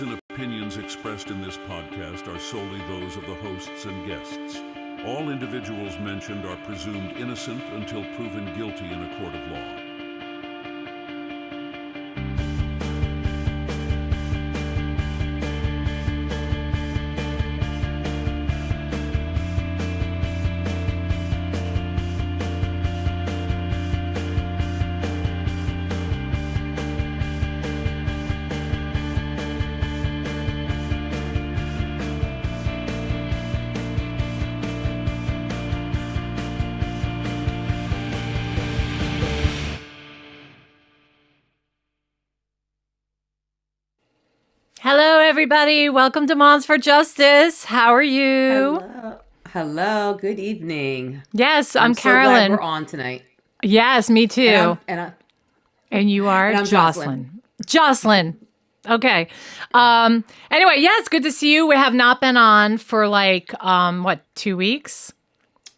and opinions expressed in this podcast are solely those of the hosts and guests. All individuals mentioned are presumed innocent until proven guilty in a court of law. Hello, everybody. Welcome to Moms for Justice. How are you? Hello. Good evening. Yes, I'm so Carolyn. glad we're on tonight. Yes, me too. And you are and I'm Jocelyn. Jocelyn. Okay. Anyway, yeah, it's good to see you. We have not been on for 2 weeks?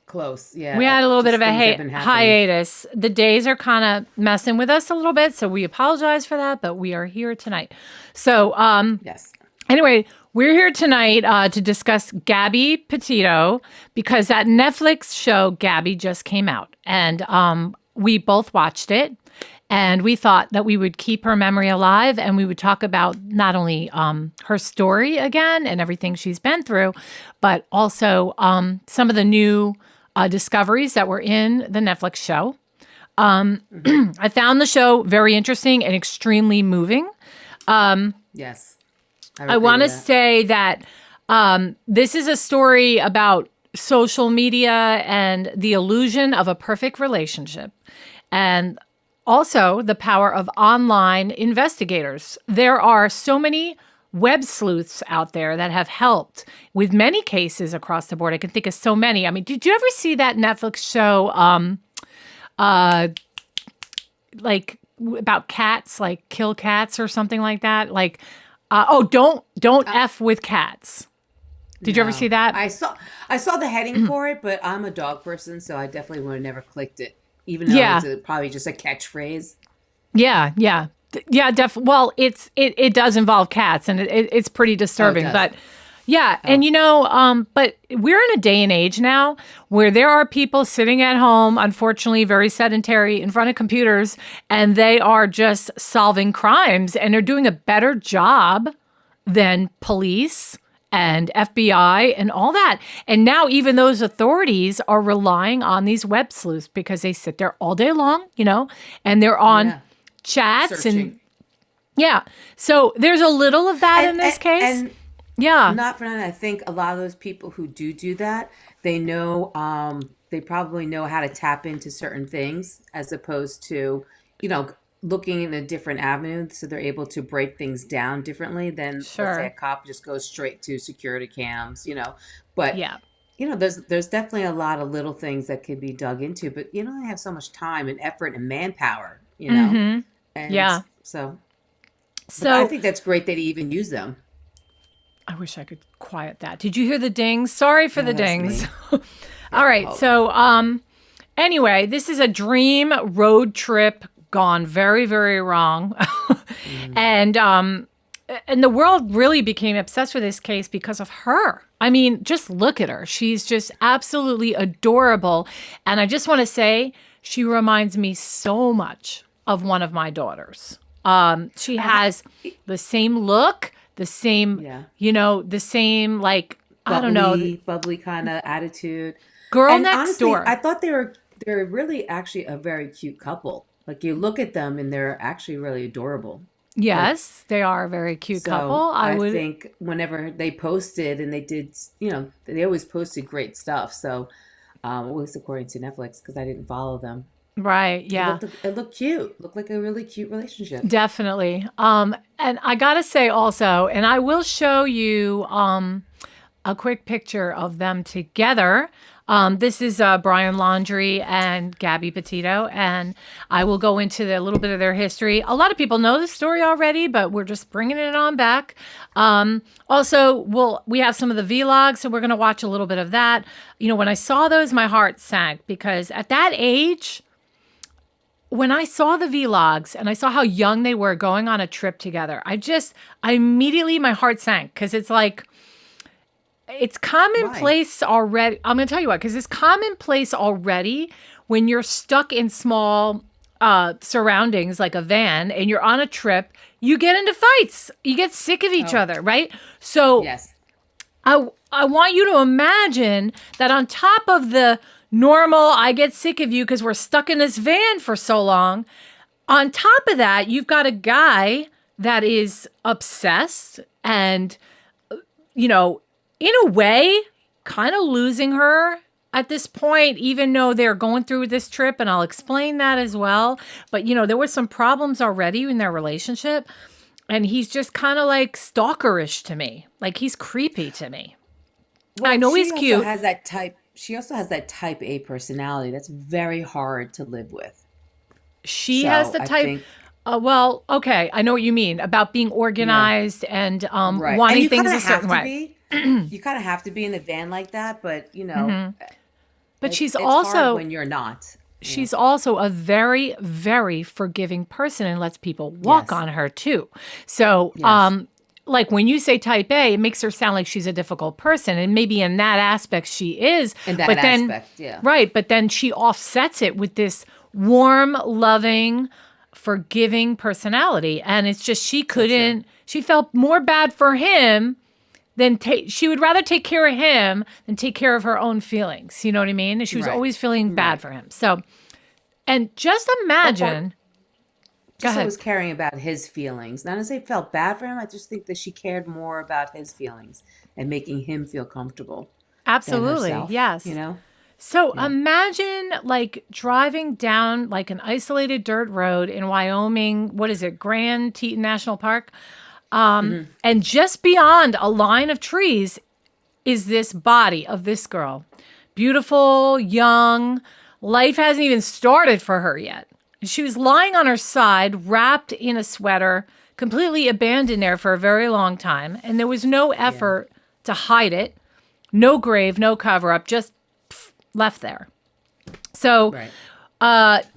Close. Yeah. We had a little bit of a things have been happening. hiatus. The days are kind of messing with us a little bit, so we apologize for that, but we are here tonight. So, Yes. anyway, we're here tonight to discuss Gabby Petito because that Netflix show, Gabby, just came out. And we both watched it. And we thought that we would keep her memory alive and we would talk about not only her story again and everything she's been through, but also some of the new discoveries that were in the Netflix show. I found the show very interesting and extremely moving. Yes. I want to say that this is a story about social media and the illusion of a perfect relationship, and also the power of online investigators. There are so many web sleuths out there that have helped with many cases across the board. I can think of so many. I mean, did you ever see that Netflix show about cats, like Kill Cats or something like that? Don't F with cats. Did you ever see that? I saw the heading for it, but I'm a dog person, so I definitely would have never clicked it, even though it's probably just a catchphrase. Yeah. Definitely. Well, it does involve cats, and it's pretty disturbing. But yeah, and but we're in a day and age now where there are people sitting at home, unfortunately, very sedentary in front of computers, and they are just solving crimes, and they're doing a better job than police and FBI and all that. And now even those authorities are relying on these web sleuths because they sit there all day long, and they're on chats Searching. and so there's a little of that in this case. And yeah. not for nothing, I think a lot of those people who do that, they know, they probably know how to tap into certain things as opposed to, looking in a different avenue. So they're able to break things down differently than, let's say, a cop just goes straight to security cams, But, there's definitely a lot of little things that could be dug into, but they have so much time and effort and manpower, Mm-hmm. And so I think that's great that he even used them. I wish I could quiet that. Did you hear the dings? Sorry for the dings. All right. Oh. So anyway, this is a dream road trip gone very, very wrong. And the world really became obsessed with this case because of her. I mean, just look at her. She's just absolutely adorable. And I just want to say she reminds me so much of one of my daughters. She has the same look, the same, the same, bubbly kind of attitude. Girl And next honestly, door. I thought they're really actually a very cute couple. Like you look at them and they're actually really adorable. Yes, they are a very cute couple. I think whenever they posted and they did, they always posted great stuff. So, at least according to Netflix, because I didn't follow them. Right. Yeah. It looked cute. Looked like a really cute relationship. Definitely. And I got to say also, and I will show you a quick picture of them together. This is Brian Laundrie and Gabby Petito, and I will go into a little bit of their history. A lot of people know the story already, but we're just bringing it on back. Also, we have some of the vlogs, so we're going to watch a little bit of that. When I saw those, my heart sank because at that age, when I saw the vlogs and I saw how young they were going on a trip together, I immediately, my heart sank, because it's like, it's commonplace already. I'm going to tell you why, because it's commonplace already when you're stuck in small surroundings like a van and you're on a trip, you get into fights. You get sick of each other, right? So yes. I want you to imagine that on top of the normal, I get sick of you because we're stuck in this van for so long, on top of that, you've got a guy that is obsessed and, in a way, kind of losing her at this point, even though they're going through this trip, and I'll explain that as well. But, there were some problems already in their relationship, and he's just kind of like stalkerish to me. Like, he's creepy to me. Well, I know he's cute. She also has that type A personality that's very hard to live with. She has the type... well, okay, I know what you mean about being organized and wanting things a certain way. You kind of have to be in the van like that, but, But she's it's also... hard when you're not. She's also a very, very forgiving person and lets people walk on her too. So, like when you say type A, it makes her sound like she's a difficult person. And maybe in that aspect she is. Right. But then she offsets it with this warm, loving, forgiving personality. And it's just, she felt more bad for him than she would rather take care of him than take care of her own feelings. You know what I mean? And she was always feeling bad for him. So, and just imagine. She was caring about his feelings. Not as I felt bad for him. I just think that she cared more about his feelings and making him feel comfortable. Absolutely. Than herself, yes. So imagine like driving down like an isolated dirt road in Wyoming. What is it? Grand Teton National Park. And just beyond a line of trees is this body of this girl. Beautiful, young. Life hasn't even started for her yet. She was lying on her side, wrapped in a sweater, completely abandoned there for a very long time. And there was no effort to hide it. No grave, no cover-up, just left there. So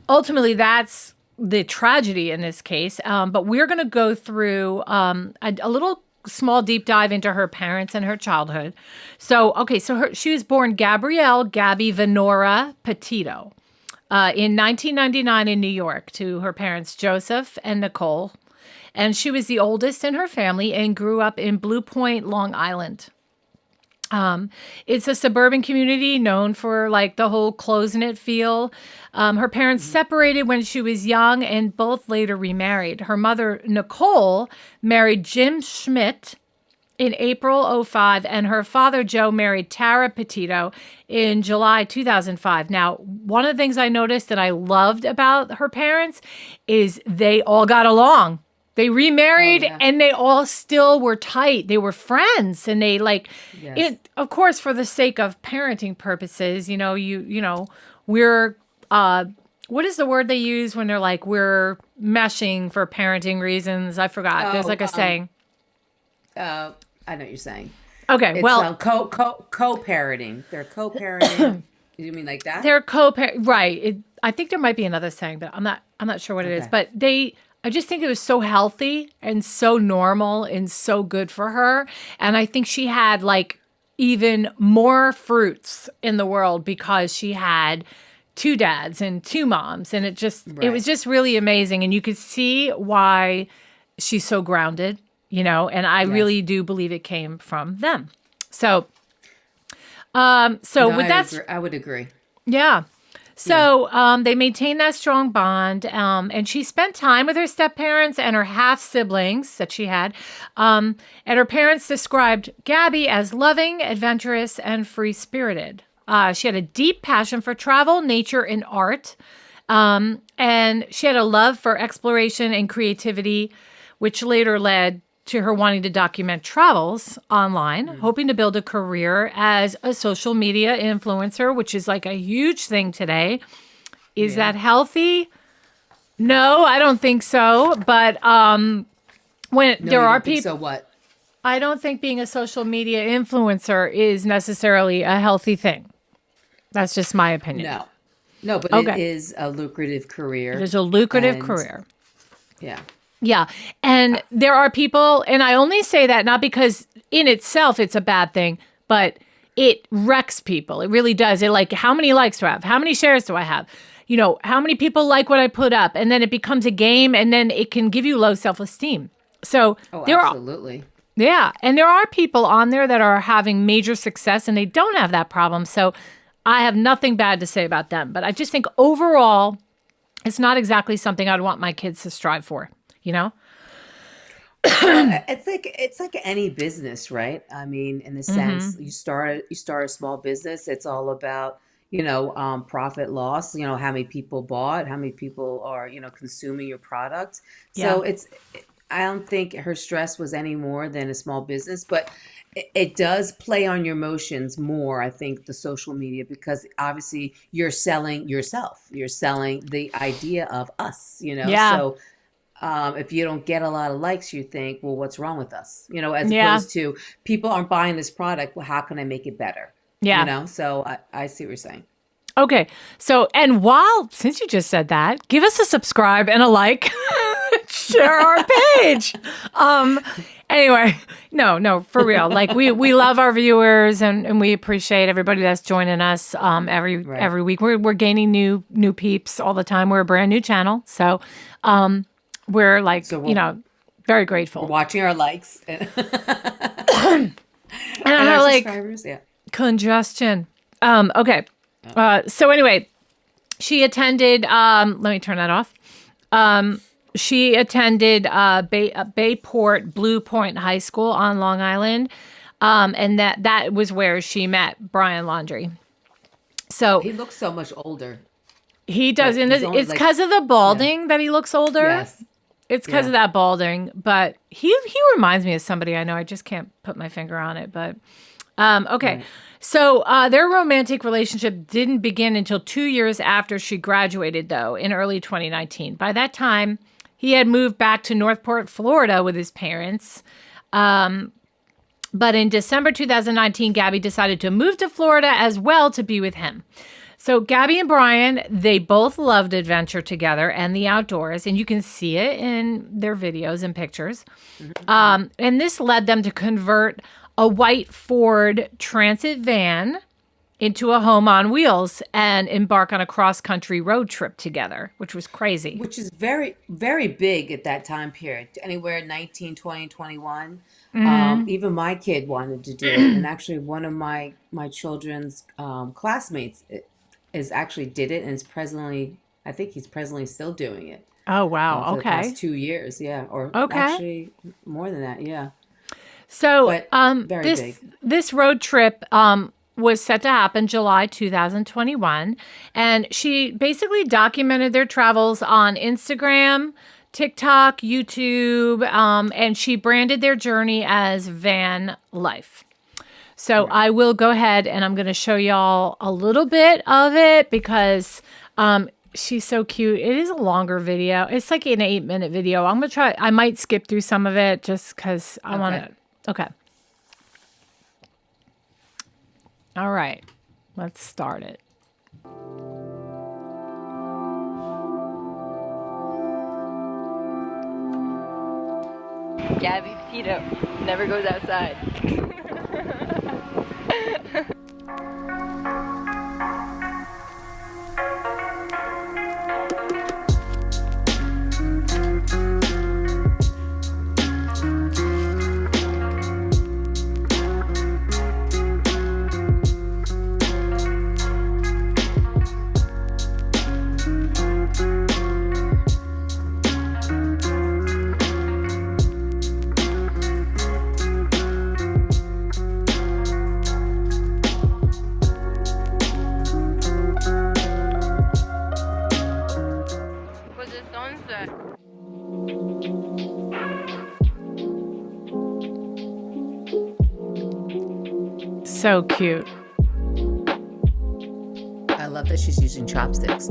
ultimately, that's the tragedy in this case. But we're going to go through a little small deep dive into her parents and her childhood. So, she was born Gabby Venora Petito in 1999 in New York to her parents, Joseph and Nicole. And she was the oldest in her family and grew up in Blue Point, Long Island. It's a suburban community known for like the whole close-knit feel. Her parents separated when she was young and both later remarried. Her mother, Nicole, married Jim Schmidt in April 2005, and her father, Joe, married Tara Petito in July 2005. Now, one of the things I noticed that I loved about her parents is they all got along. They remarried and they all still were tight. They were friends, and they it, of course, for the sake of parenting purposes, we're, what is the word they use when they're like, we're meshing for parenting reasons? I forgot. There's like a saying. I know what you're saying. Okay. It's, well, co-parenting. They're co-parenting. You mean like that? They're right. I think there might be another saying, but I'm not sure what it is, but I just think it was so healthy and so normal and so good for her. And I think she had like even more fruits in the world because she had two dads and two moms. And it was just really amazing. And you could see why she's so grounded, and I really do believe it came from them. So, I would agree. Yeah. So they maintained that strong bond, and she spent time with her step-parents and her half-siblings that she had. And her parents described Gabby as loving, adventurous, and free-spirited. She had a deep passion for travel, nature, and art. And she had a love for exploration and creativity, which later led to her wanting to document travels online, hoping to build a career as a social media influencer, which is like a huge thing today. Is that healthy? No, I don't think so. But there are people, so what? I don't think being a social media influencer is necessarily a healthy thing. That's just my opinion. No, but it is a lucrative career. It is a lucrative career. Yeah. Yeah. And there are people, and I only say that not because in itself it's a bad thing, but it wrecks people. It really does. It like, how many likes do I have? How many shares do I have? You know, how many people like what I put up? And then it becomes a game, and then it can give you low self-esteem. So absolutely. Yeah. And there are people on there that are having major success and they don't have that problem. So I have nothing bad to say about them. But I just think overall, it's not exactly something I'd want my kids to strive for, you know? It's like any business, right? I mean, in the sense you start a small business, it's all about, profit loss, how many people bought, how many people are, consuming your product. So I don't think her stress was any more than a small business, but it does play on your emotions more, I think, the social media, because obviously you're selling yourself. You're selling the idea of us, Yeah. So if you don't get a lot of likes, you think, well, what's wrong with us? As opposed to people aren't buying this product. Well, how can I make it better? Yeah. So I see what you're saying. Okay. So, and since you just said that, give us a subscribe and a like. Share our page. Anyway, no, for real. Like we love our viewers and we appreciate everybody that's joining us every week. We're gaining new peeps all the time. We're a brand new channel. So we're like, very grateful. We're watching our likes. And I have like congestion. Okay. So anyway, she attended, let me turn that off. She attended Bayport Blue Point High School on Long Island. And that was where she met Brian Laundrie. So he looks so much older. He does. And it's because of the balding that he looks older. Yes. It's because of that balding. But he reminds me of somebody I know. I just can't put my finger on it. But okay. Right. So their romantic relationship didn't begin until 2 years after she graduated, though, in early 2019. By that time, he had moved back to Northport, Florida with his parents. But in December 2019, Gabby decided to move to Florida as well to be with him. So Gabby and Brian, they both loved adventure together and the outdoors, and you can see it in their videos and pictures. And this led them to convert a white Ford Transit van into a home on wheels and embark on a cross-country road trip together, which was crazy. Which is very, very big at that time period. Anywhere 19, 20, 21. Even my kid wanted to do it. And actually one of my children's classmates is actually did it and is I think he's presently still doing it. Oh, wow. For the past 2 years, yeah. Or actually more than that, yeah. So big. This road trip was set to happen July 2021. And she basically documented their travels on Instagram, TikTok, YouTube, and she branded their journey as van life. So I will go ahead and I'm going to show y'all a little bit of it because she's so cute. It is a longer video. It's like an 8-minute video. I'm going to try. I might skip through some of it just because I want to. Okay. All right. Let's start it. Gabby Petito never goes outside. So cute. I love that she's using chopsticks.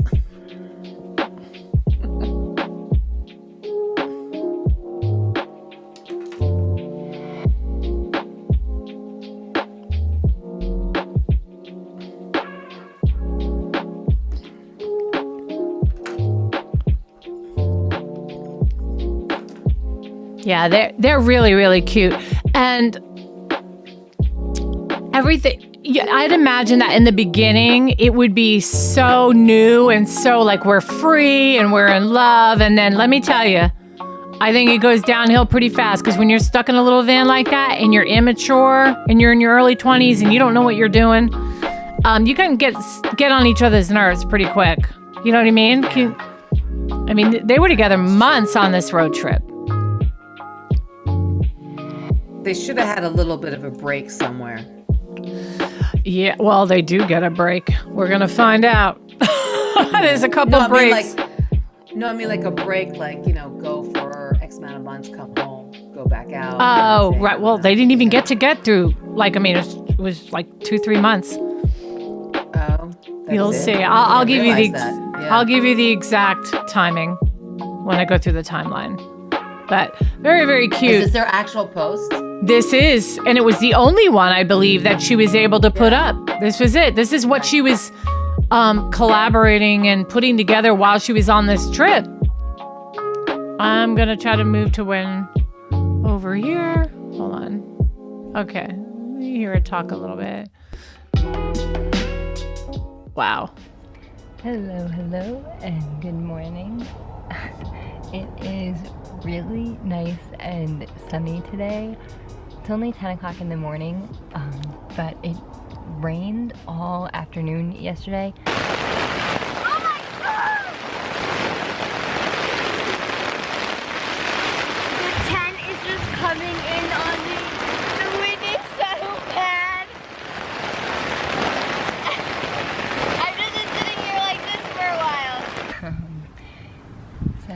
Yeah, they're really, really cute. And everything, I'd imagine that in the beginning, it would be so new and so like we're free and we're in love. And then let me tell you, I think it goes downhill pretty fast because when you're stuck in a little van like that and you're immature and you're in your early 20s and you don't know what you're doing, you can get on each other's nerves pretty quick. You know what I mean? They were together months on this road trip. They should have had a little bit of a break somewhere. Yeah, well, they do get a break. We're going to find out. There's a couple breaks. I mean like a break, like, go for X amount of months, come home, go back out. Oh, right. Well, they didn't even get through, it was like 2-3 months. Oh, you'll see. I'll give you I'll give you the exact timing when I go through the timeline. But very, very cute. Is this their actual post? This is, and it was the only one I believe that she was able to put up. This was it. This is what she was collaborating and putting together while she was on this trip. I'm gonna try to move to when over here. Hold on. Okay, let me hear her talk a little bit. Wow. Hello, and good morning. It is really nice and sunny today. It's only 10 o'clock in the morning, but it rained all afternoon yesterday. Oh my God! The tent is just coming in on me. The wind is so bad. I've just been sitting here like this for a while. So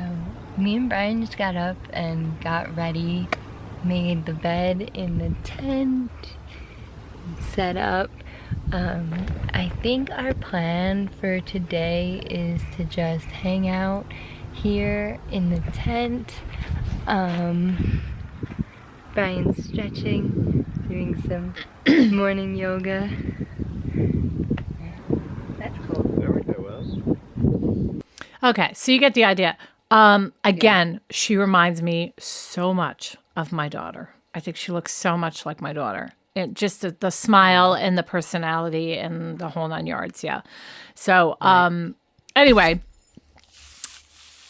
me and Brian just got up and got ready, made the bed in the tent, set up. I think our plan for today is to just hang out here in the tent. Brian's stretching, doing some morning yoga. That's cool. Okay, so you get the idea. Again, she reminds me so much of my daughter. I think she looks so much like my daughter. And just the smile and the personality and the whole 9 yards. Yeah. So, anyway,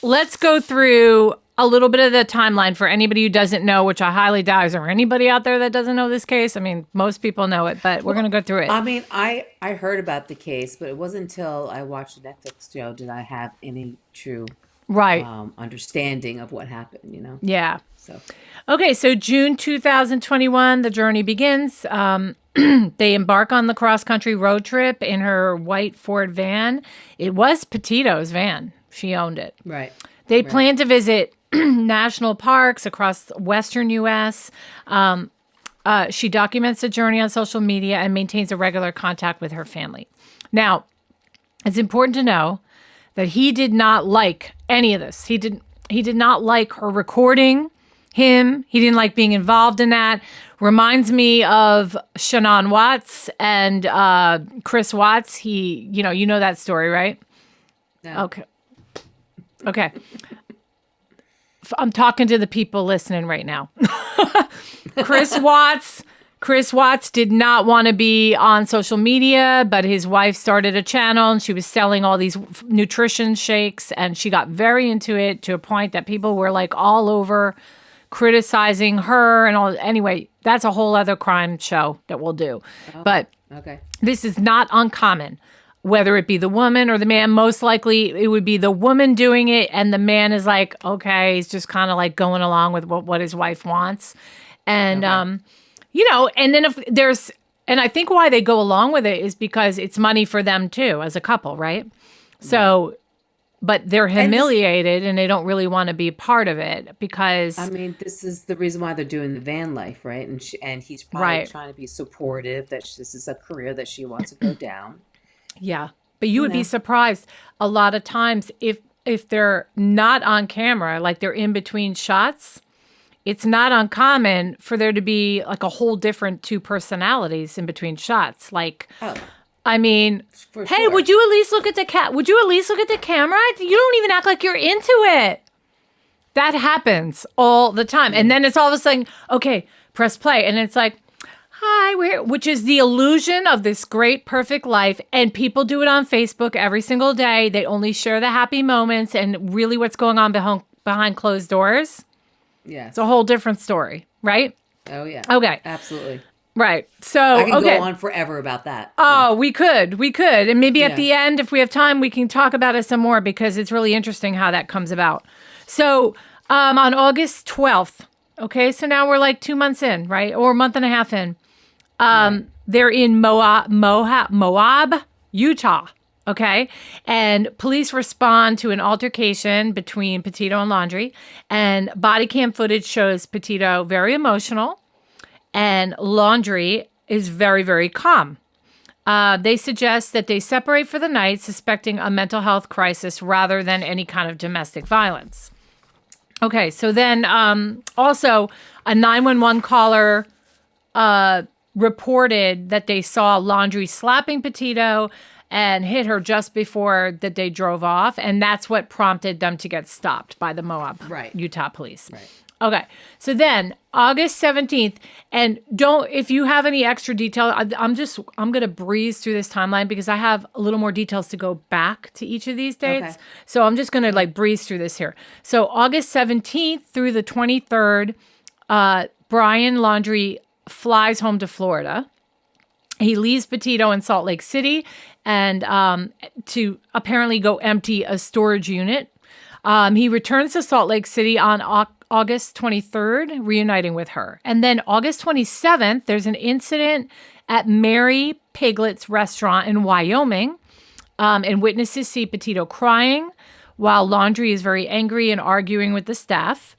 let's go through a little bit of the timeline for anybody who doesn't know, which I highly doubt. Is there anybody out there that doesn't know this case? I mean, most people know it, but we're going to go through it. I mean, I heard about the case, but it wasn't until I watched a Netflix show did I have any true understanding of what happened, Yeah. So. Okay, so June 2021, the journey begins. They embark on the cross-country road trip in her white Ford van. It was Petito's van. She owned it. Right. They plan to visit national parks across western U.S. She documents the journey on social media and maintains a regular contact with her family. Now, it's important to know that he did not like any of this. He did not like her recording him. He didn't like being involved in that. Reminds me of Shannon Watts and Chris Watts. You know that story, right? No. Okay. I'm talking to the people listening right now. Chris Watts did not want to be on social media, but his wife started a channel and she was selling all these nutrition shakes and she got very into it to a point that people were like all over criticizing her and all. Anyway, that's a whole other crime show that we'll do. Oh, but this is not uncommon, whether it be the woman or the man. Most likely it would be the woman doing it and the man is like, okay, he's just kind of like going along with what his wife wants. And, and then and I think why they go along with it is because it's money for them too, as a couple, right? So, but they're humiliated and they don't really want to be a part of it because... I mean, this is the reason why they're doing the van life, right? And he's probably trying to be supportive that this is a career that she wants to go down. Yeah. But you would be surprised a lot of times if they're not on camera, like they're in between shots, it's not uncommon for there to be like a whole different two personalities in between shots. Like, I mean, hey, would you at least look at the camera? You don't even act like you're into it. That happens all the time. And then it's all of a sudden, okay, press play. And it's like, hi, which is the illusion of this great, perfect life. And people do it on Facebook every single day. They only share the happy moments and really what's going on behind closed doors. Yeah. It's a whole different story, right? Oh, yeah. Okay. Absolutely. Right. So, I can go on forever about that. Oh, we could. And maybe at the end, if we have time, we can talk about it some more because it's really interesting how that comes about. So on August 12th, okay, so now we're like 2 months in, right? Or a month and a half in. They're in Moab, Utah, okay? And police respond to an altercation between Petito and Laundrie. And body cam footage shows Petito very emotional. And Laundrie is very, very calm. They suggest that they separate for the night, suspecting a mental health crisis rather than any kind of domestic violence. Okay, so then also a 911 caller reported that they saw Laundrie slapping Petito and hit her just before that they drove off. And that's what prompted them to get stopped by the Moab, Utah police. Right. Okay, so then August 17th, and if you have any extra detail, I'm going to breeze through this timeline because I have a little more details to go back to each of these dates. Okay. So I'm just going to breeze through this here. So August 17th through the 23rd, Brian Laundrie flies home to Florida. He leaves Petito in Salt Lake City and to apparently go empty a storage unit. He returns to Salt Lake City on August 23rd, reuniting with her. And then August 27th, there's an incident at Mary Piglet's restaurant in Wyoming. And witnesses see Petito crying while Laundrie is very angry and arguing with the staff.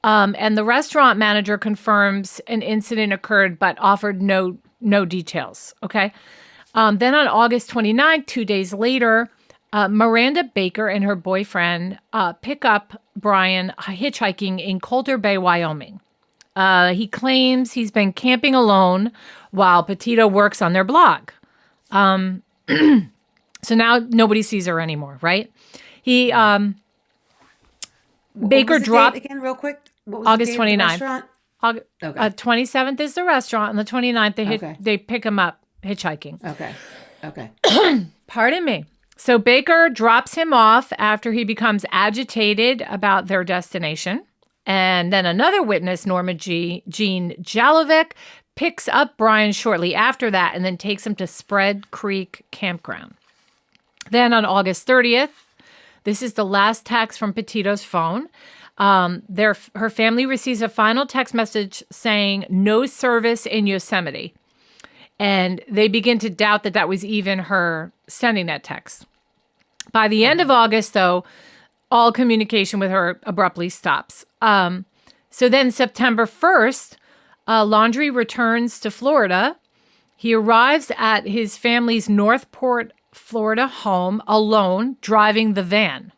And the restaurant manager confirms an incident occurred, but offered no details. Okay. Then on August 29th, 2 days later, Miranda Baker and her boyfriend pick up Brian hitchhiking in Coulter Bay, Wyoming. He claims he's been camping alone while Petito works on their blog. So now nobody sees her anymore, right? Baker dropped again, real quick. What was August the date 29th. Of the restaurant? 27th is the restaurant, and the 29th they pick him up hitchhiking. Okay. Pardon me. So Baker drops him off after he becomes agitated about their destination. And then another witness, Norma Jean Jalovic, picks up Brian shortly after that and then takes him to Spread Creek Campground. Then on August 30th, this is the last text from Petito's phone. Her family receives a final text message saying no service in Yosemite. And they begin to doubt that was even her sending that text. By the end of August, though, all communication with her abruptly stops. So then September 1st, Laundrie returns to Florida. He arrives at his family's Northport, Florida home alone, driving the van.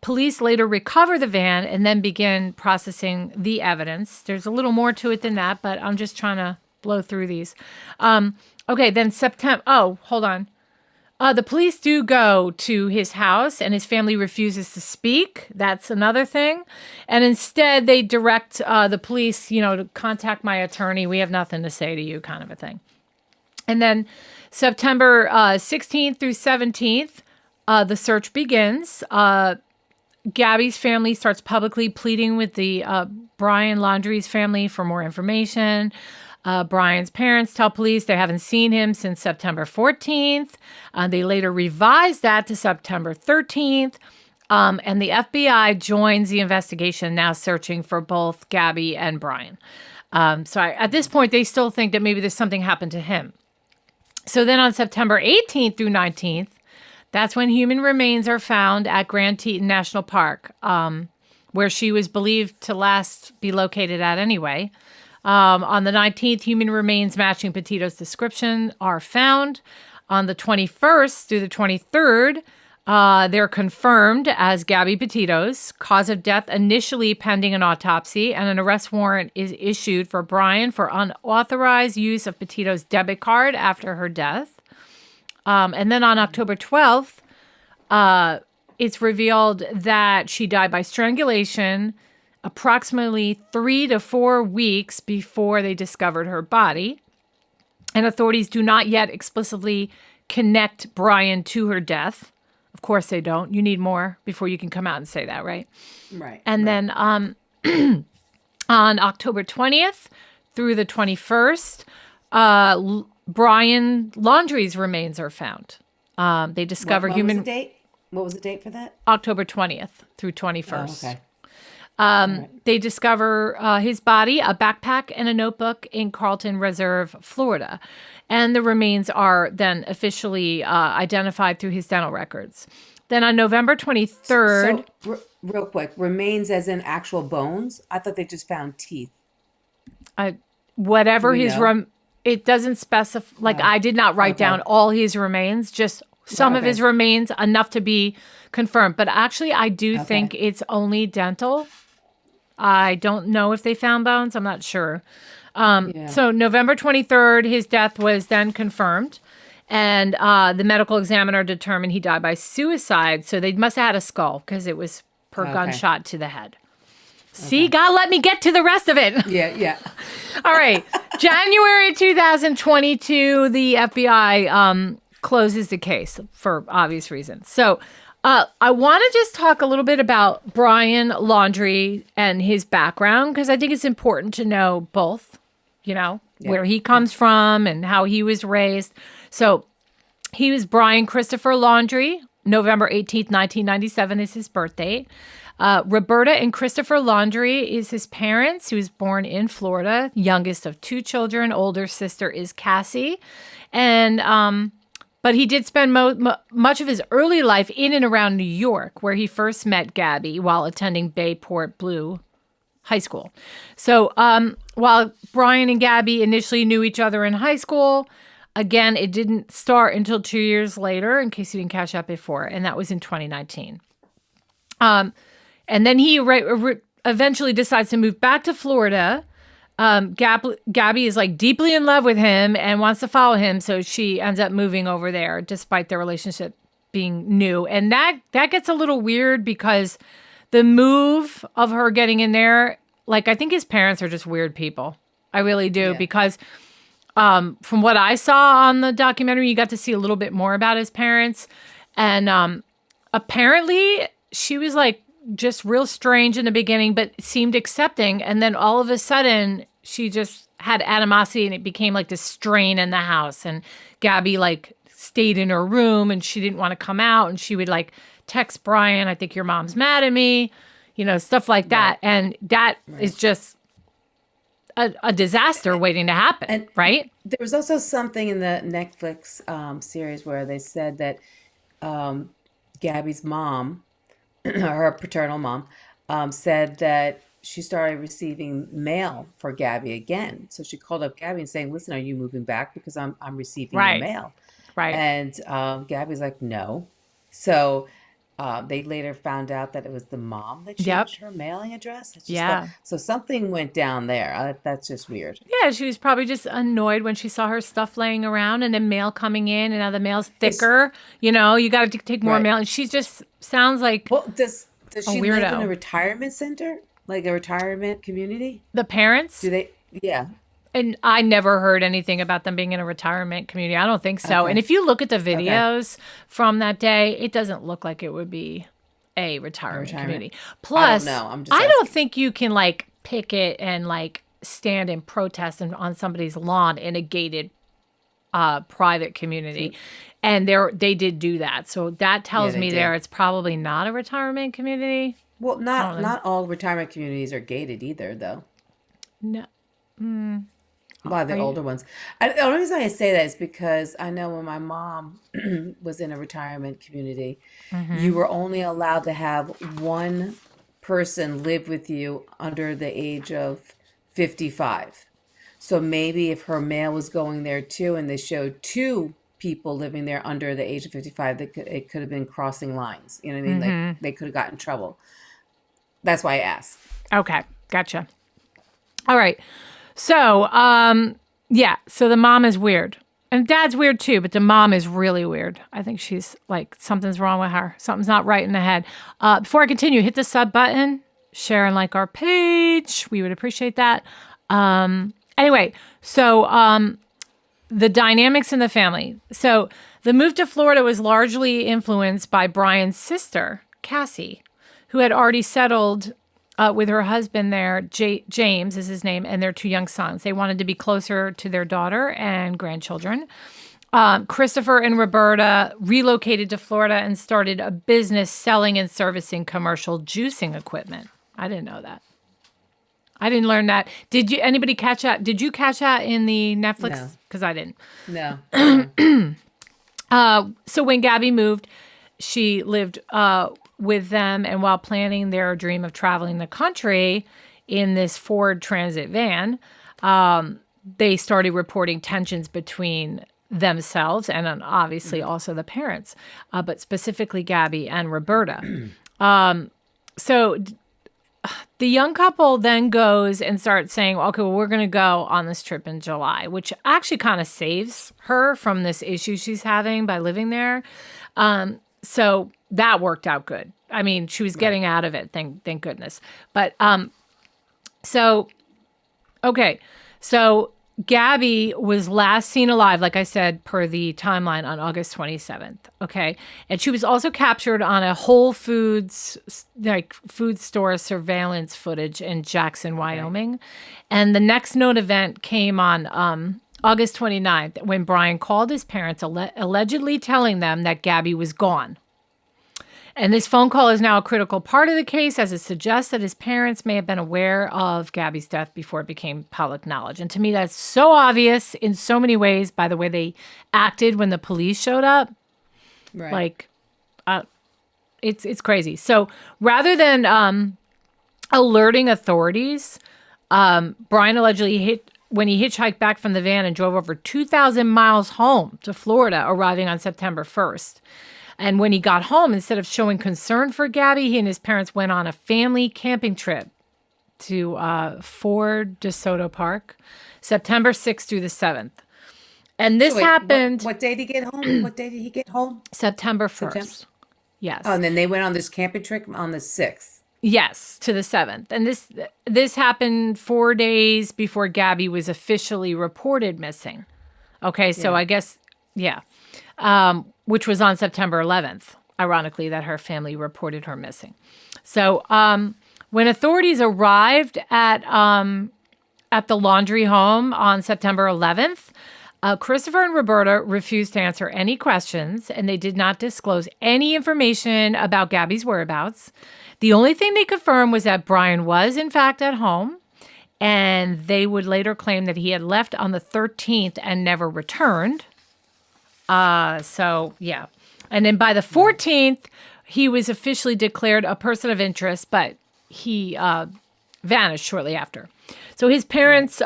Police later recover the van and then begin processing the evidence. There's a little more to it than that, but I'm just trying to blow through these. Okay, then September. Oh, hold on. The police do go to his house and his family refuses to speak. That's another thing. And instead they direct the police, to contact my attorney. We have nothing to say to you, kind of a thing. And then September 16th through 17th, the search begins. Gabby's family starts publicly pleading with the Brian Laundrie's family for more information. Brian's parents tell police they haven't seen him since September 14th. They later revised that to September 13th. And the FBI joins the investigation, now searching for both Gabby and Brian. At this point, they still think that maybe there's something happened to him. So then on September 18th through 19th, that's when human remains are found at Grand Teton National Park, where she was believed to last be located at anyway. On the 19th, human remains matching Petito's description are found. On the 21st through the 23rd, they're confirmed as Gabby Petito's. Cause of death initially pending an autopsy, and an arrest warrant is issued for Brian for unauthorized use of Petito's debit card after her death. And then on October 12th, it's revealed that she died by strangulation approximately 3 to 4 weeks before they discovered her body. And authorities do not yet explicitly connect Brian to her death. Of course they don't. You need more before you can come out and say that, right? Right. And then on October 20th through the 21st, Brian Laundrie's remains are found. They discover What was the date? What was the date for that? October 20th through 21st. Oh, okay. They discover his body, a backpack, and a notebook in Carlton Reserve, Florida. And the remains are then officially identified through his dental records. Then on November 23rd... So, real quick, remains as in actual bones? I thought they just found teeth. Whatever his... it doesn't specify... Like, I did not write down all his remains, just some of his remains, enough to be confirmed. But actually, I do think it's only dental. I don't know if they found bones. I'm not sure. So November 23rd, his death was then confirmed. And the medical examiner determined he died by suicide. So they must have had a skull because it was per gunshot to the head. See, God, let me get to the rest of it. Yeah. All right. January 2022, the FBI closes the case for obvious reasons. So I want to just talk a little bit about Brian Laundrie and his background, because I think it's important to know both, where he comes from and how he was raised. So he was Brian Christopher Laundrie. November 18th, 1997 is his birth date. Roberta and Christopher Laundrie is his parents. He was born in Florida, youngest of 2 children. Older sister is Cassie. And but he did spend much of his early life in and around New York, where he first met Gabby while attending Bayport Blue High School. So while Brian and Gabby initially knew each other in high school, again, it didn't start until 2 years later, in case you didn't catch up before, and that was in 2019. And then he eventually decides to move back to Florida. Gabby is like deeply in love with him and wants to follow him, so she ends up moving over there despite their relationship being new. And that gets a little weird because the move of her getting in there, like, I think his parents are just weird people. I really do, because from what I saw on the documentary, you got to see a little bit more about his parents. And apparently she was like just real strange in the beginning, but seemed accepting. And then all of a sudden she just had animosity, and it became like this strain in the house. And Gabby like stayed in her room and she didn't want to come out. And she would like text Brian, I think your mom's mad at me, stuff like that. And that is just a disaster waiting to happen, right? There was also something in the Netflix series where they said that Gabby's mom, her paternal mom, said that she started receiving mail for Gabby again. So she called up Gabby and saying, "Listen, are you moving back? Because I'm receiving your mail." Right. And Gabby's like, "No." So they later found out that it was the mom that changed her mailing address. So something went down there. That's just weird. Yeah, she was probably just annoyed when she saw her stuff laying around and then mail coming in, and now the mail's thicker. You got to take more mail. And she just sounds like does she weirdo. live in a retirement center? Like a retirement community? The parents? Do they? Yeah. And I never heard anything about them being in a retirement community. I don't think so. And if you look at the videos from that day, it doesn't look like it would be a retirement community. Plus, I don't think you can like picket and like stand and protest on somebody's lawn in a gated private community. And they did do that. So that tells me it's probably not a retirement community. Well, not all retirement communities are gated either, though. No. A lot of the older ones. The only reason I say that is because I know when my mom was in a retirement community, you were only allowed to have one person live with you under the age of 55. So maybe if her mail was going there too, and they showed 2 people living there under the age of 55, it could have been crossing lines. You know what I mean? Like they could have gotten in trouble. That's why I asked. Okay, gotcha. All right. So, so the mom is weird. And Dad's weird too, but the mom is really weird. I think she's like, something's wrong with her. Something's not right in the head. Before I continue, hit the sub button, share and like our page. We would appreciate that. Anyway, so the dynamics in the family. So the move to Florida was largely influenced by Brian's sister, Cassie, who had already settled with her husband there, James is his name, and their 2 young sons. They wanted to be closer to their daughter and grandchildren. Christopher and Roberta relocated to Florida and started a business selling and servicing commercial juicing equipment. I didn't know that. I didn't learn that. Did you? Anybody catch that? Did you catch that in the Netflix? Because I didn't. No. So when Gabby moved, she lived with them, and while planning their dream of traveling the country in this Ford Transit van, they started reporting tensions between themselves and obviously also the parents, but specifically Gabby and Roberta. So the young couple then goes and starts saying, okay, well, we're going to go on this trip in July, which actually kind of saves her from this issue she's having by living there. So that worked out good. I mean, she was getting out of it, thank goodness. But so Gabby was last seen alive, like I said, per the timeline on August 27th. Okay. And she was also captured on a Whole Foods, like food store surveillance footage in Jackson, Wyoming. And the next known event came on August 29th when Brian called his parents, allegedly telling them that Gabby was gone. And this phone call is now a critical part of the case, as it suggests that his parents may have been aware of Gabby's death before it became public knowledge. And to me, that's so obvious in so many ways by the way they acted when the police showed up. Right. Like, it's crazy. So rather than alerting authorities, Brian allegedly when he hitchhiked back from the van and drove over 2,000 miles home to Florida, arriving on September 1st. And when he got home, instead of showing concern for Gabby, he and his parents went on a family camping trip to Ford DeSoto Park, September 6th through the 7th. And this happened... What day did he get home? What day did he get home? September 1st. Yes. Oh, and then they went on this camping trip on the 6th. Yes, to the 7th. And this happened 4 days before Gabby was officially reported missing. Okay, so I guess, which was on September 11th, ironically, that her family reported her missing. So when authorities arrived at the Laundrie home on September 11th, Christopher and Roberta refused to answer any questions, and they did not disclose any information about Gabby's whereabouts. The only thing they confirmed was that Brian was, in fact, at home, and they would later claim that he had left on the 13th and never returned. And then by the 14th, he was officially declared a person of interest, but he vanished shortly after. So his parents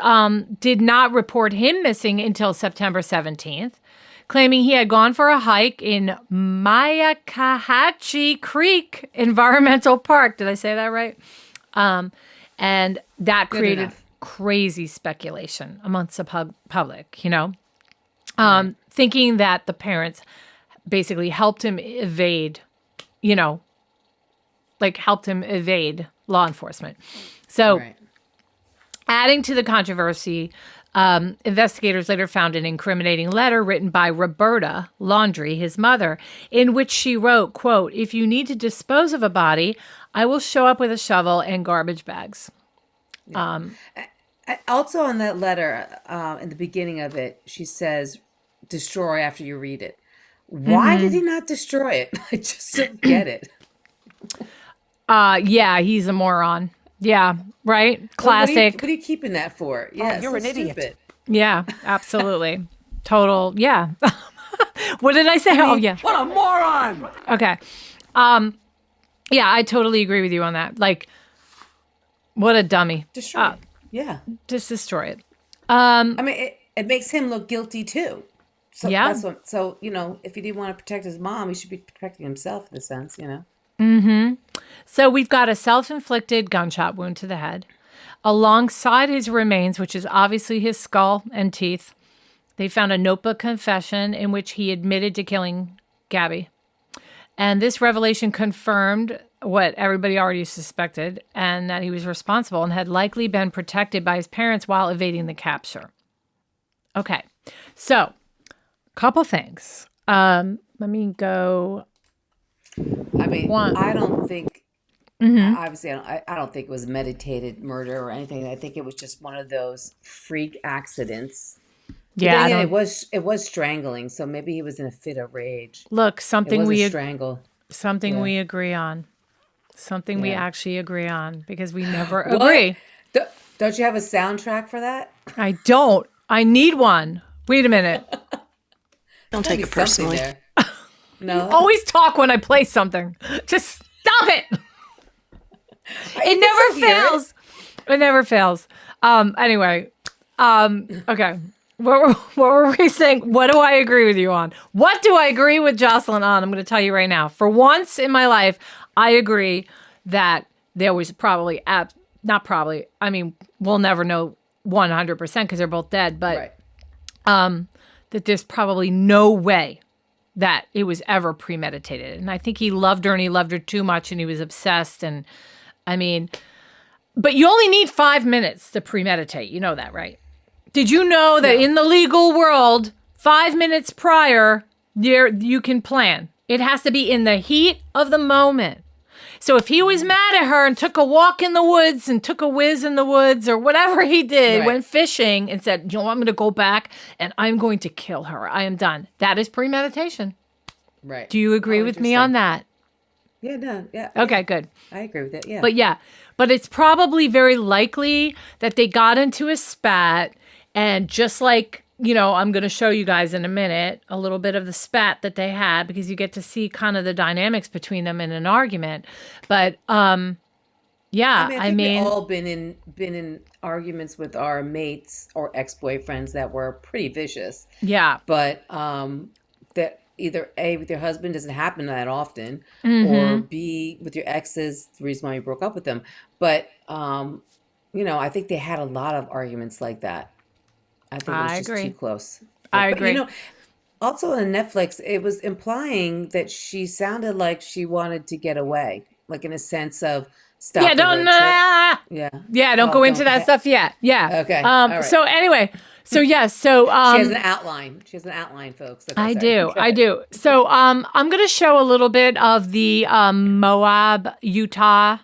did not report him missing until September 17th, claiming he had gone for a hike in Myakkahatchee Creek Environmental Park. Did I say that right? And that created crazy speculation amongst the public, thinking that the parents basically helped him evade, helped him evade law enforcement. So adding to the controversy, investigators later found an incriminating letter written by Roberta Laundrie, his mother, in which she wrote, quote, "If you need to dispose of a body, I will show up with a shovel and garbage bags." Yeah. Also on that letter, in the beginning of it, she says, destroy after you read it. Why did he not destroy it? I just don't get it. He's a moron. Yeah, right? Classic. What are you keeping that for? Yeah, you're an idiot. Stupid. Yeah, absolutely. Total, yeah. What did I say? Oh, yeah. What a moron! Okay. Yeah, I totally agree with you on that. Like, what a dummy. Destroy it. Yeah. Just destroy it. I mean, it makes him look guilty too. So yeah. So, if he didn't want to protect his mom, he should be protecting himself in a sense, Mm-hmm. So we've got a self-inflicted gunshot wound to the head. Alongside his remains, which is obviously his skull and teeth, they found a notebook confession in which he admitted to killing Gabby. And this revelation confirmed what everybody already suspected, and that he was responsible and had likely been protected by his parents while evading the capture. Okay, so couple things. Let me go. I mean, I don't think, obviously, I don't think it was meditated murder or anything. I think it was just one of those freak accidents. Yeah, it was strangling, so maybe he was in a fit of rage. Look, something we strangle. Something we agree on. Something we actually agree on, because we never agree. Don't you have a soundtrack for that? I don't. I need one. Wait a minute. Don't take it personally. No. You always talk when I play something. Just stop it. It never fails. It never fails. Anyway. Okay. What were we saying? What do I agree with you on? What do I agree with Jocelyn on? I'm going to tell you right now. For once in my life, I agree that there was probably, not probably, I mean, we'll never know 100% because they're both dead, but that there's probably no way that it was ever premeditated. And I think he loved her, and he loved her too much, and he was obsessed. And I mean, but you only need 5 minutes to premeditate. You know that, right? Did you know that in the legal world, 5 minutes prior, you can plan? It has to be in the heat of the moment. So if he was mad at her and took a walk in the woods and took a whiz in the woods or whatever he did, went fishing and said, you know, I'm going to go back and I'm going to kill her. I am done. That is premeditation. Right. Do you agree with me on that? Yeah, no, yeah. Okay, good. I agree with it, yeah. But it's probably very likely that they got into a spat, and just like, you know, I'm going to show you guys in a minute a little bit of the spat that they had, because you get to see kind of the dynamics between them in an argument. But I mean, we've all been in arguments with our mates or ex-boyfriends that were pretty vicious. Yeah. But that either A, with your husband doesn't happen that often, or B, with your exes, the reason why you broke up with them. But you know, I think they had a lot of arguments like that. I think it was just too close. I agree. You know, also on Netflix, it was implying that she sounded like she wanted to get away, like in a sense of stop. Yeah, don't. Don't go into that stuff yet. Yeah. Okay. All right. So anyway, so she has an outline. She has an outline, folks. Okay, I do. So I'm going to show a little bit of the Moab, Utah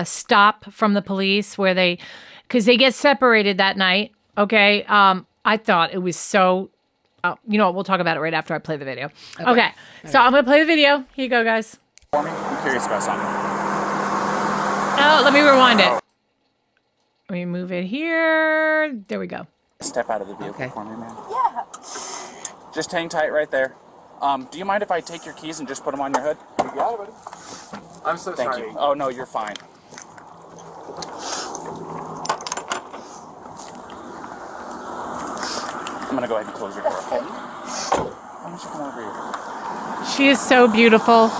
stop from the police where because they get separated that night. Okay. I thought it was so, you know what? We'll talk about it right after I play the video. Okay. So I'm going to play the video. Here you go, guys. I'm curious about something. Oh, let me rewind it. Let me move it here. There we go. Step out of the vehicle for me, man. Yeah. Just hang tight right there. Do you mind if I take your keys and just put them on your hood? You got it, buddy. I'm so sorry. Thank you. Oh, no, you're fine. I'm going to go ahead and close your door. Okay. Why don't you come over here? She is so beautiful.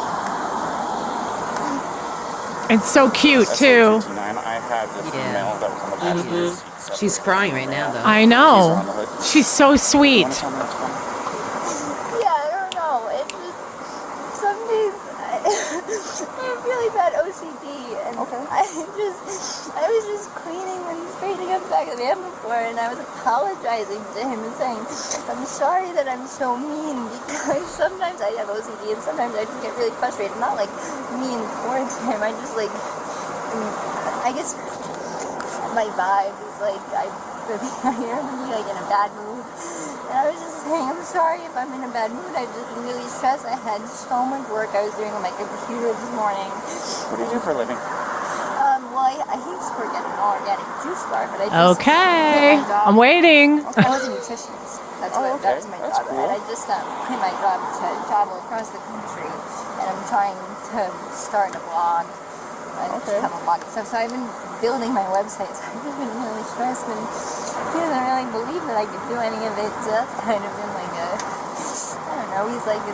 And so cute, too. I had this female that was on the passenger seat. She's crying right now, though. I know. She's so sweet. Yeah, I don't know. It's just, some days I have really bad OCD, and I was just cleaning and straightening up the back of the van before, and I was apologizing to him and saying, I'm sorry that I'm so mean, because sometimes I have OCD and sometimes I just get really frustrated. Not like mean towards him, I just like, I guess my vibe is like, I am like in a bad mood. And I was just saying, I'm sorry if I'm in a bad mood. I've just been really stressed. I had so much work I was doing on my computer this morning. What do you do for a living? Well, I used to work at an organic juice bar, but I just Okay. quit my job. I'm waiting. I was a nutritionist. That was my job. Cool. And I just quit my job to travel across the country, and I'm trying to start a blog. I just have a blog and stuff. So I've been building my website. So I've just been really stressed, and he doesn't really believe that I could do any of it. So that's kind of been like I don't know. He's like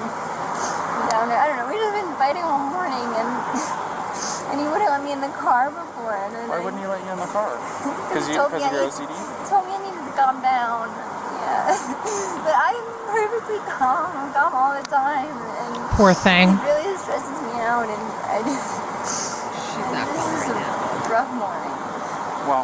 down there. I don't know. We've just been fighting all morning, and he wouldn't let me in the car before. And then Why wouldn't he let you in the car? Because of your OCD? He told me I needed to calm down. Yeah. But perfectly calm. I'm calm all the time. And Poor thing. It really stresses me out, and She's not calm this is right now. a rough morning. Well,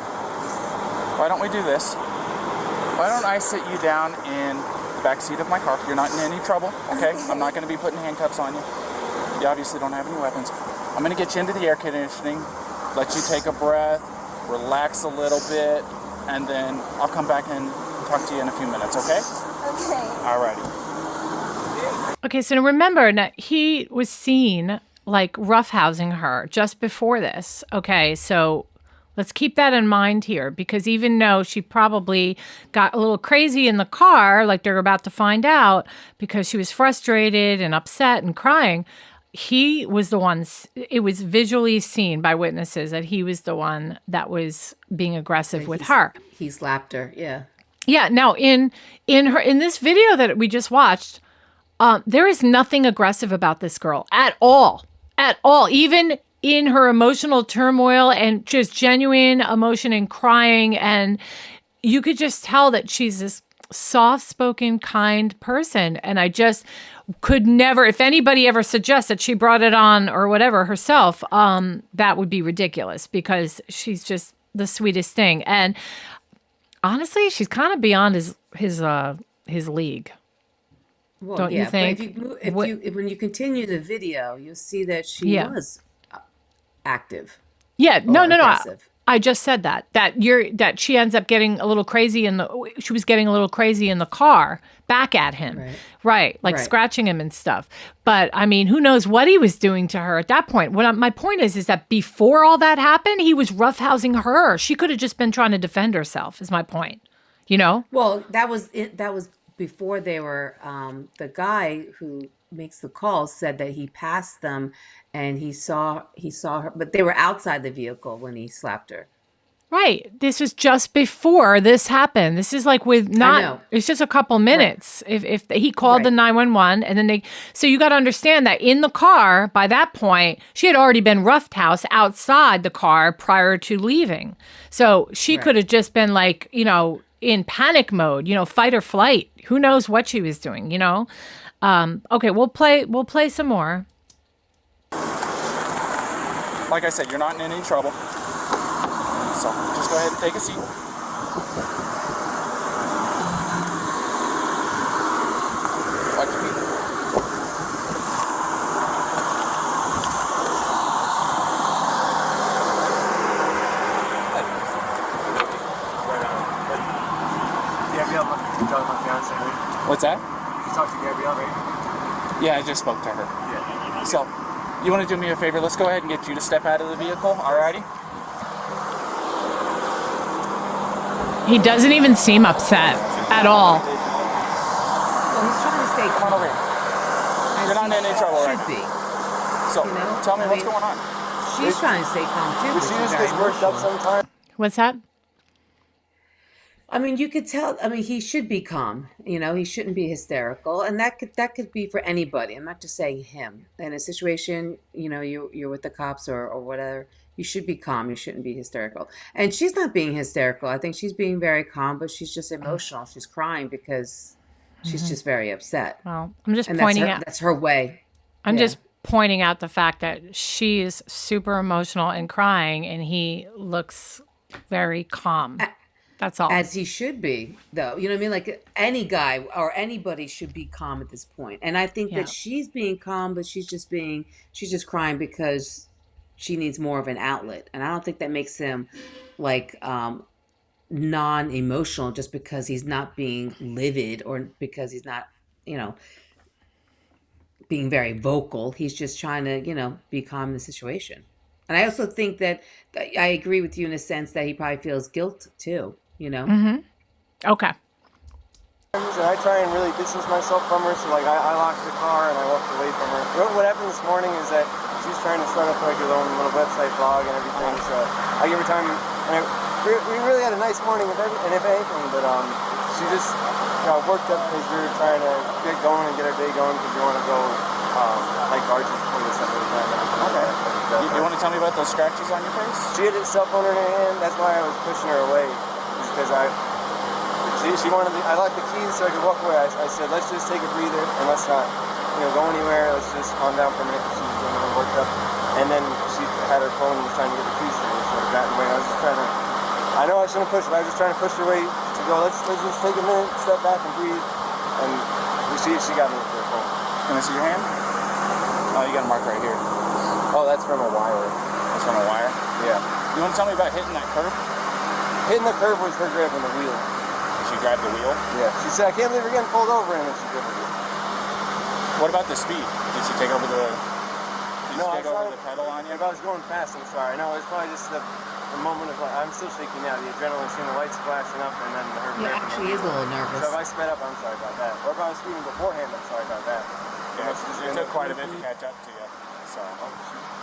why don't we do this? Why don't I sit you down in the back seat of my car? You're not in any trouble, okay? I'm not going to be putting handcuffs on you. You obviously don't have any weapons. I'm going to get you into the air conditioning, let you take a breath, relax a little bit, and then I'll come back and talk to you in a few minutes, okay? Okay. Alrighty. Okay, so remember that he was seen like roughhousing her just before this. Okay, so let's keep that in mind here, because even though she probably got a little crazy in the car, like they're about to find out, because she was frustrated and upset and crying, he was the one, it was visually seen by witnesses that he was the one that was being aggressive with her. He slapped her, yeah. Yeah, now in this video that we just watched, there is nothing aggressive about this girl at all, even in her emotional turmoil and just genuine emotion and crying. And you could just tell that she's this soft-spoken, kind person. And I just could never, if anybody ever suggests that she brought it on or whatever herself, that would be ridiculous, because she's just the sweetest thing. And honestly, she's kind of beyond his league. Well, Don't you think? But when you continue the video, you'll see that she was active. Yeah, no. Aggressive. I just said that she ends up getting a little crazy she was getting a little crazy in the car back at him, right? Like scratching him and stuff. But I mean, who knows what he was doing to her at that point? My point is that before all that happened, he was roughhousing her. She could have just been trying to defend herself. Is my point? You know? Well, that was it. That was before they were. The guy who makes the calls said that he passed them and he saw her, but they were outside the vehicle when he slapped her. Right. This was just before this happened. This is like it's just a couple minutes. Right. If he called the 911 and then so you got to understand that in the car, by that point, she had already been roughhoused outside the car prior to leaving. So she could have just been like, in panic mode, fight or flight. Who knows what she was doing, Okay, we'll play some more. Like I said, you're not in any trouble. So just go ahead and take a seat. Watch your feet. What's that? You talked to Gabrielle, right? Yeah, I just spoke to her. Yeah. So, you want to do me a favor? Let's go ahead and get you to step out of the vehicle, alrighty? He doesn't even seem upset at all. Well, he's trying to stay calm. Come on over here. You're not in any trouble right now. Should be. So, tell me what's going on. She's trying to stay calm too. She just gets worked up sometimes. What's that? I mean, you could tell. I mean, he should be calm. He shouldn't be hysterical, and that could be for anybody. I'm not just saying him. In a situation, you're with the cops or whatever. You should be calm. You shouldn't be hysterical. And she's not being hysterical. I think she's being very calm, but she's just emotional. She's crying because she's just very upset. Well, I'm just pointing out. That's her way. I'm just pointing out the fact that she is super emotional and crying, and he looks very calm. That's all. As he should be, though. You know what I mean? Like any guy or anybody should be calm at this point. And I think that she's being calm, but she's just crying because she needs more of an outlet. And I don't think that makes him like non-emotional just because he's not being livid or because he's not, being very vocal. He's just trying to, be calm in the situation. And I also think that I agree with you in a sense that he probably feels guilt too, Mm-hmm. Okay. And I try and really distance myself from her, so like I locked the car and I walked away from her. What happened this morning is that she's trying to start up like her own little website blog and everything, so I give her time. And we really had a nice morning, if anything, but she just got worked up because we were trying to get going and get our day going because we want to go like arches before this stuff every time. Okay. You want to tell me about those scratches on your face? She had a cell phone in her hand, that's why I was pushing her away, because she wanted I locked the keys so I could walk away. I said, let's just take a breather and let's not, go anywhere. Let's just calm down for a minute because she was getting a little worked up. And then she had her phone and was trying to get the keys to me. So I got in the way. I was just trying to, I know I shouldn't push, but I was just trying to push her way to go, let's just take a minute, step back and breathe. And she got me with her phone. Can I see your hand? Oh, you got a mark right here. Oh, that's from a wire. That's from a wire? Yeah. You want to tell me about hitting that curb? Hitting the curb was her grabbing the wheel. She grabbed the wheel? Yeah. She said, I can't believe we're getting pulled over, and then she grabbed the wheel. What about the speed? Did she take over the... No, take over the pedal on you? If I was going fast, I'm sorry. No, it's probably just the moment of, I'm still shaking now. The adrenaline, seeing the lights flashing up, and then her He actually is a little nervous. So if I sped up, I'm sorry about that. Or if I was speeding beforehand, I'm sorry about that. Yeah, it took quite a bit to catch up to you. So,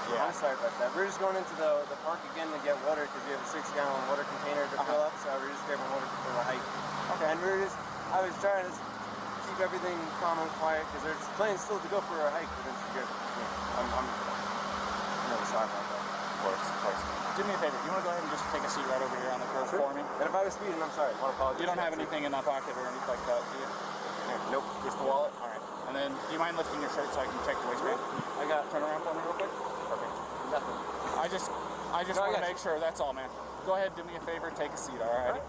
yeah. I'm sorry about that. We're just going into the park again to get water because we have a 6-gallon water container to fill up. So we're just grabbing water for the hike. Okay. And I was trying to keep everything calm and quiet because there's plans still to go for a hike. But then she goes, I'm really sorry about that. Of course. Do me a favor. You want to go ahead and just take a seat right over here on the curb for me? And if I was speeding, I'm sorry. I want to apologize. You don't have anything in that pocket or anything like that, do you? Nope. Just the wallet? All right. And then, do you mind lifting your shirt so I can check the waistband? Turn around for me real quick. Perfect. Nothing. I just want to make sure. That's all, man. Go ahead, do me a favor, take a seat. All right.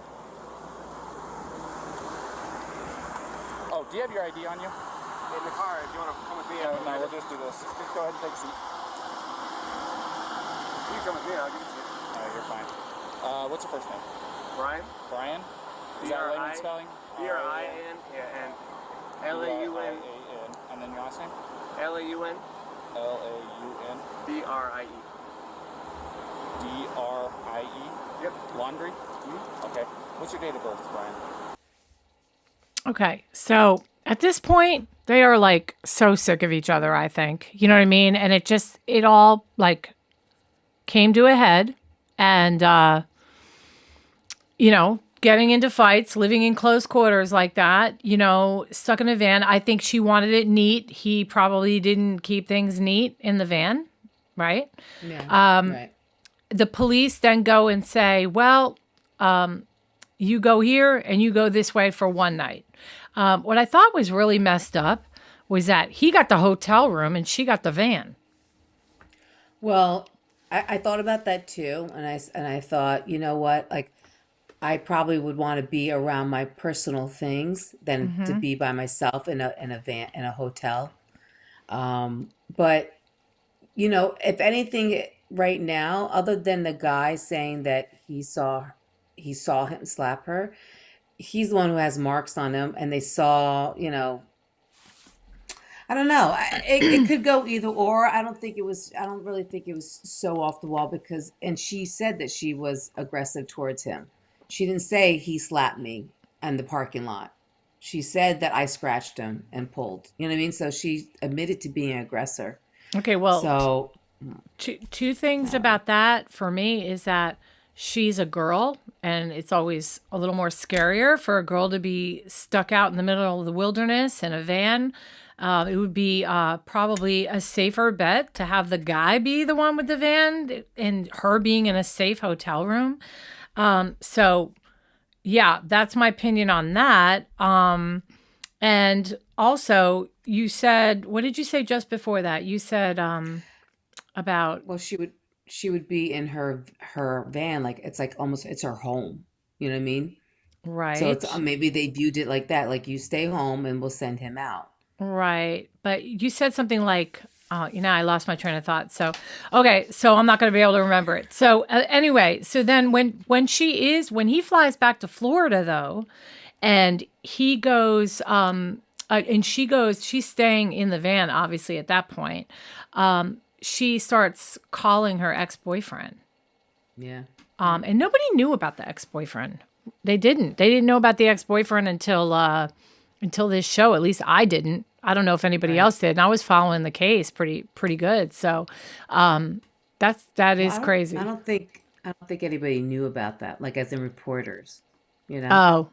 Oh, do you have your ID on you? In the car. If you want to come with me, no, we'll just do this. Just go ahead and take a seat. You come with me, I'll give it to you. No, you're fine. What's your first name? Brian. Brian? Is that layman spelling? B-R-I-N, yeah, and L-A-U-N. And then your last name? L-A-U-N. L-A-U-N. D-R-I-E. D-R-I-E? Yep. Laundrie? Mm-hmm. Okay. What's your date of birth, Brian? Okay, so at this point, they are like so sick of each other, I think. You know what I mean? And it all like came to a head and, getting into fights, living in close quarters like that, stuck in a van. I think she wanted it neat. He probably didn't keep things neat in the van, right? Yeah, right. The police then go and say, well, you go here and you go this way for one night. What I thought was really messed up was that he got the hotel room and she got the van. Well, I thought about that too, and I thought, you know what, like I probably would want to be around my personal things than to be by myself in a van in a hotel. But if anything, right now, other than the guy saying that he saw him slap her, he's the one who has marks on him, and they saw, I don't know. It could go either or. I don't really think it was so off the wall and she said that she was aggressive towards him. She didn't say he slapped me in the parking lot. She said that I scratched him and pulled. You know what I mean? So she admitted to being an aggressor. Okay, well, so two things about that for me is that she's a girl, and it's always a little more scarier for a girl to be stuck out in the middle of the wilderness in a van. It would be probably a safer bet to have the guy be the one with the van and her being in a safe hotel room. So yeah, that's my opinion on that. And also you said, what did you say just before that? You said, about, well, she would be in her van. Like, it's like almost, it's her home. You know what I mean? Right. So it's maybe they viewed it like that. Like, you stay home and we'll send him out. Right. But you said something like, I lost my train of thought. So, okay. So I'm not going to be able to remember it. So anyway, so then when he flies back to Florida though, and he goes, and she's staying in the van, obviously at that point, she starts calling her ex-boyfriend. Yeah. And nobody knew about the ex-boyfriend. They didn't know about the ex-boyfriend until this show. At least I didn't. I don't know if anybody else did. And I was following the case pretty good. So, that is crazy. I don't think anybody knew about that. Like, as in reporters, Oh,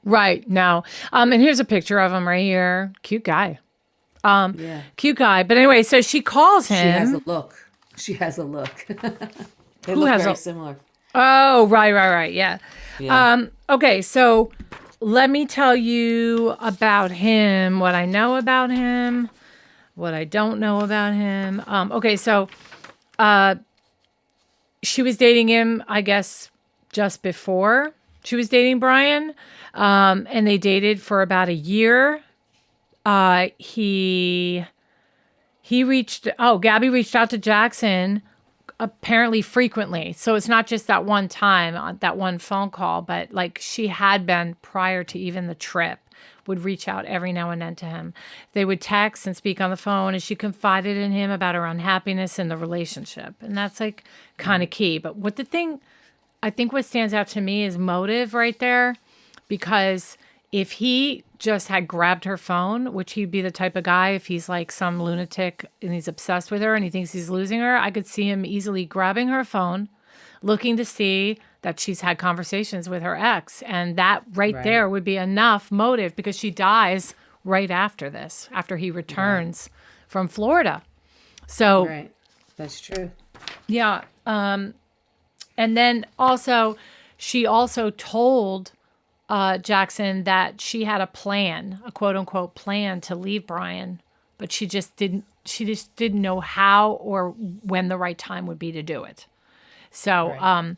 right. No. And here's a picture of him right here. Cute guy. Yeah. Cute guy. But anyway, so she calls him. She has a look. They Who look has very similar. Oh, right. Yeah. Yeah. Okay. So let me tell you about him, what I know about him, what I don't know about him. Okay, so she was dating him, I guess, just before she was dating Brian. And they dated for about a year. Gabby reached out to Jackson apparently frequently. So it's not just that one time on that one phone call, but like she had been prior to even the trip, would reach out every now and then to him. They would text and speak on the phone, and she confided in him about her unhappiness in the relationship. And that's like kind of key. But I think what stands out to me is motive right there, because if he just had grabbed her phone, which he'd be the type of guy, if he's like some lunatic and he's obsessed with her and he thinks he's losing her, I could see him easily grabbing her phone, looking to see that she's had conversations with her ex. And that right there would be enough motive, because she dies right after this, after he returns from Florida. So that's true. Yeah. And then also, she also told Jackson that she had a plan, a quote unquote plan to leave Brian, but she just didn't know how or when the right time would be to do it. So,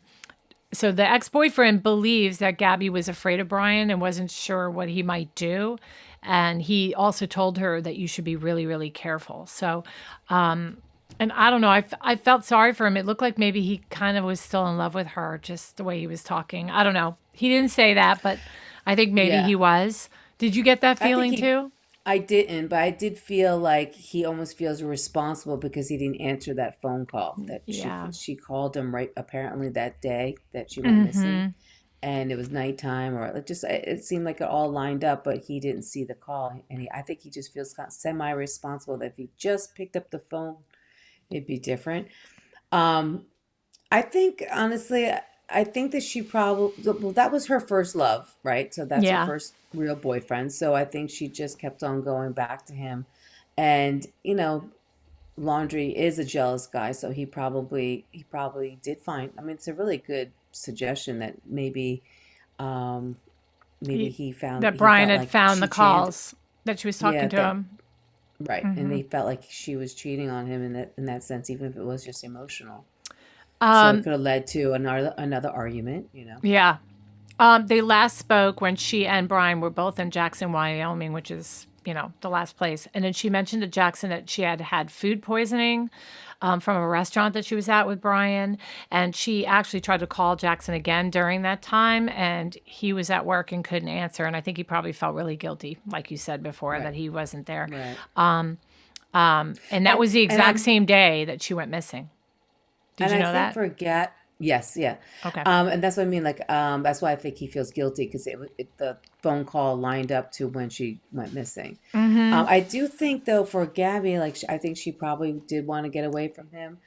so the ex-boyfriend believes that Gabby was afraid of Brian and wasn't sure what he might do. And he also told her that you should be really, really careful. So, and I don't know, I felt sorry for him. It looked like maybe he kind of was still in love with her, just the way he was talking. I don't know. He didn't say that, but I think maybe he was. Did you get that feeling too? I didn't, but I did feel like he almost feels responsible because he didn't answer that phone call that she called him right apparently that day that she went missing, and it was nighttime, or it seemed like it all lined up, but he didn't see the call, and I think he just feels kind of semi-responsible that if he just picked up the phone, it'd be different. I think honestly, I think that she probably, that was her first love, right? So that's her first real boyfriend. So I think she just kept on going back to him. And, Laundrie is a jealous guy. So he probably did find, I mean, it's a really good suggestion that maybe he found that Brian had found the calls that she was talking to him. Right. And they felt like she was cheating on him in that sense, even if it was just emotional. So it could have led to another argument, Yeah. They last spoke when she and Brian were both in Jackson, Wyoming, which is, the last place. And then she mentioned to Jackson that she had had food poisoning from a restaurant that she was at with Brian. And she actually tried to call Jackson again during that time, and he was at work and couldn't answer. And I think he probably felt really guilty, like you said before, that he wasn't there. Right. And that was the exact same day that she went missing. Did you know that? Yes, yeah. Okay. And that's what I mean. Like, that's why I think he feels guilty, because the phone call lined up to when she went missing. I do think, though, for Gabby, I think she probably did want to get away from him,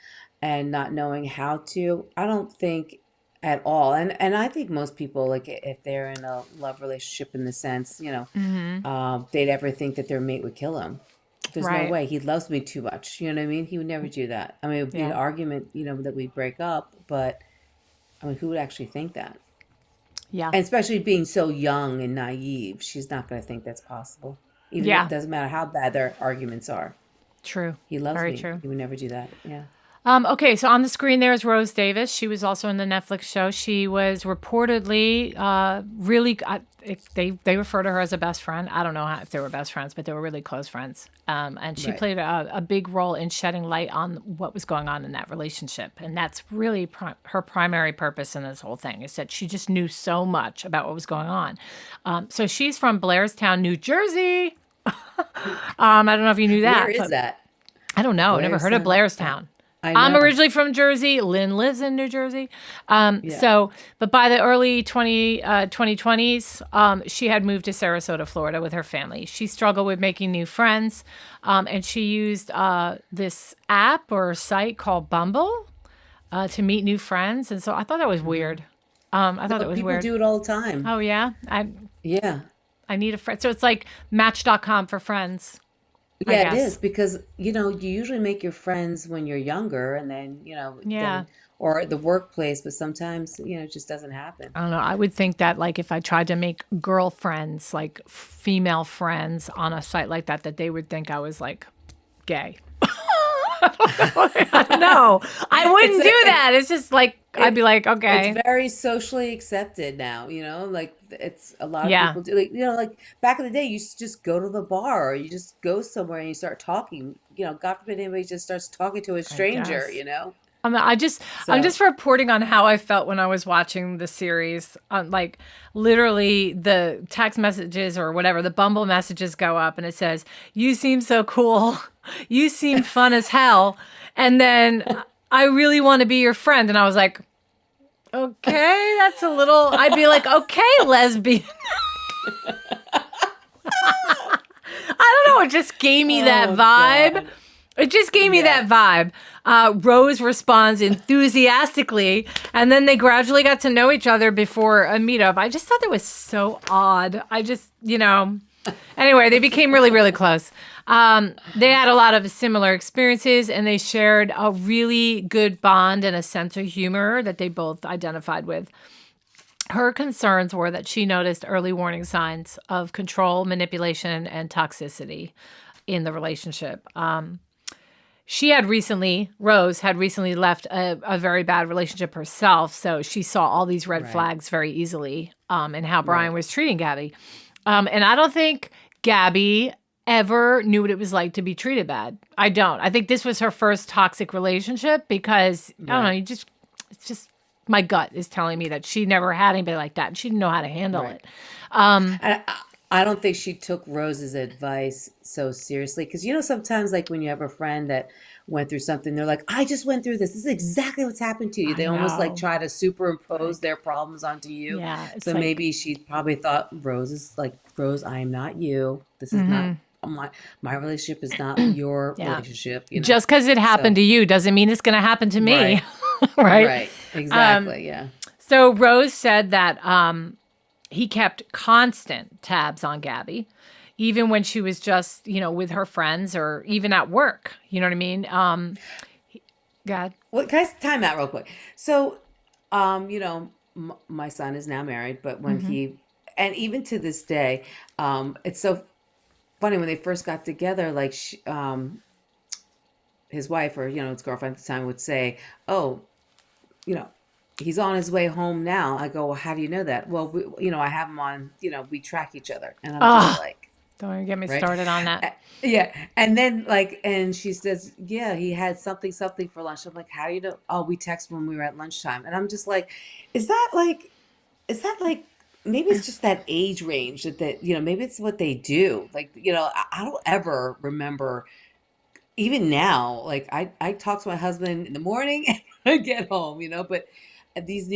and not knowing how to. I don't think at all, and I think most people, like, if they're in a love relationship in the sense, they'd ever think that their mate would kill them. There's no way. He loves me too much. You know what I mean? He would never do that. I mean, it would be an argument, that we break up, but I mean, who would actually think that? Yeah. And especially being so young and naive, she's not going to think that's possible. Even if it doesn't matter how bad their arguments are. True. He loves Very me. True. He would never do that. Yeah. Okay, so on the screen there is Rose Davis. She was also in the Netflix show. She was reportedly really. They refer to her as a best friend. I don't know if they were best friends, but they were really close friends. And she played a big role in shedding light on what was going on in that relationship. And that's really her primary purpose in this whole thing, is that she just knew so much about what was going on. So she's from Blairstown, New Jersey. I don't know if you knew that. Where is that? I don't know. Never heard of Blairstown. I'm originally from Jersey. Lynn lives in New Jersey. But by the early 2020s, she had moved to Sarasota, Florida with her family. She struggled with making new friends, and she used this app or site called Bumble to meet new friends. And so I thought that was weird. I thought it was weird. People do it all the time. Oh, yeah? I need a friend. So it's like Match.com for friends. Yeah, it is, because, you usually make your friends when you're younger, and then, or the workplace, but sometimes, it just doesn't happen. I don't know. I would think that like if I tried to make girlfriends, like female friends on a site like that they would think I was like gay. I don't know. I wouldn't do that. It's just like, I'd be like, okay. It's very socially accepted now, like it's a lot of people do, like back in the day, you used to just go to the bar or you just go somewhere and you start talking, God forbid anybody just starts talking to a stranger, I'm just reporting on how I felt when I was watching the series. Like literally the text messages or whatever, the Bumble messages go up and it says, "You seem so cool. You seem fun as hell." And then I really want to be your friend. And I was like, okay, that's a little, I'd be like, okay, lesbian. I don't know. It just gave me that vibe. God. It just gave me that vibe. Rose responds enthusiastically, and then they gradually got to know each other before a meetup. I just thought that was so odd. I just, anyway, they became really, really close. They had a lot of similar experiences, and they shared a really good bond and a sense of humor that they both identified with. Her concerns were that she noticed early warning signs of control, manipulation, and toxicity in the relationship. Rose had recently left a very bad relationship herself, so she saw all these red flags very easily in how Brian was treating Gabby. And I don't think Gabby ever knew what it was like to be treated bad. I don't. I think this was her first toxic relationship because, I don't know, it's just my gut is telling me that she never had anybody like that. And she didn't know how to handle it. I don't think she took Rose's advice so seriously because, sometimes like when you have a friend that went through something, they're like, I just went through this. This is exactly what's happened to you. They almost like try to superimpose their problems onto you. Yeah, so maybe she probably thought Rose, I am not you. This is not my relationship is not your relationship. Just because it happened to you doesn't mean it's going to happen to me. Right? Right. Exactly. Yeah. So Rose said that he kept constant tabs on Gabby, even when she was just, with her friends or even at work. You know what I mean? God. Well, can I time out real quick? So, my son is now married, but when and even to this day, it's so funny when they first got together, like his wife or, his girlfriend at the time would say, oh, he's on his way home now. I go, well, how do you know that? Well, I have him on, we track each other. And I'm just like, don't even get me started on that. Yeah. And then and she says, yeah, he had something for lunch. I'm like, how do you know? Oh, we text when we were at lunchtime. And I'm just like, is that like, maybe it's just that age range that maybe it's what they do. Like, I don't ever remember, even now, like I talk to my husband in the morning and I get home, but these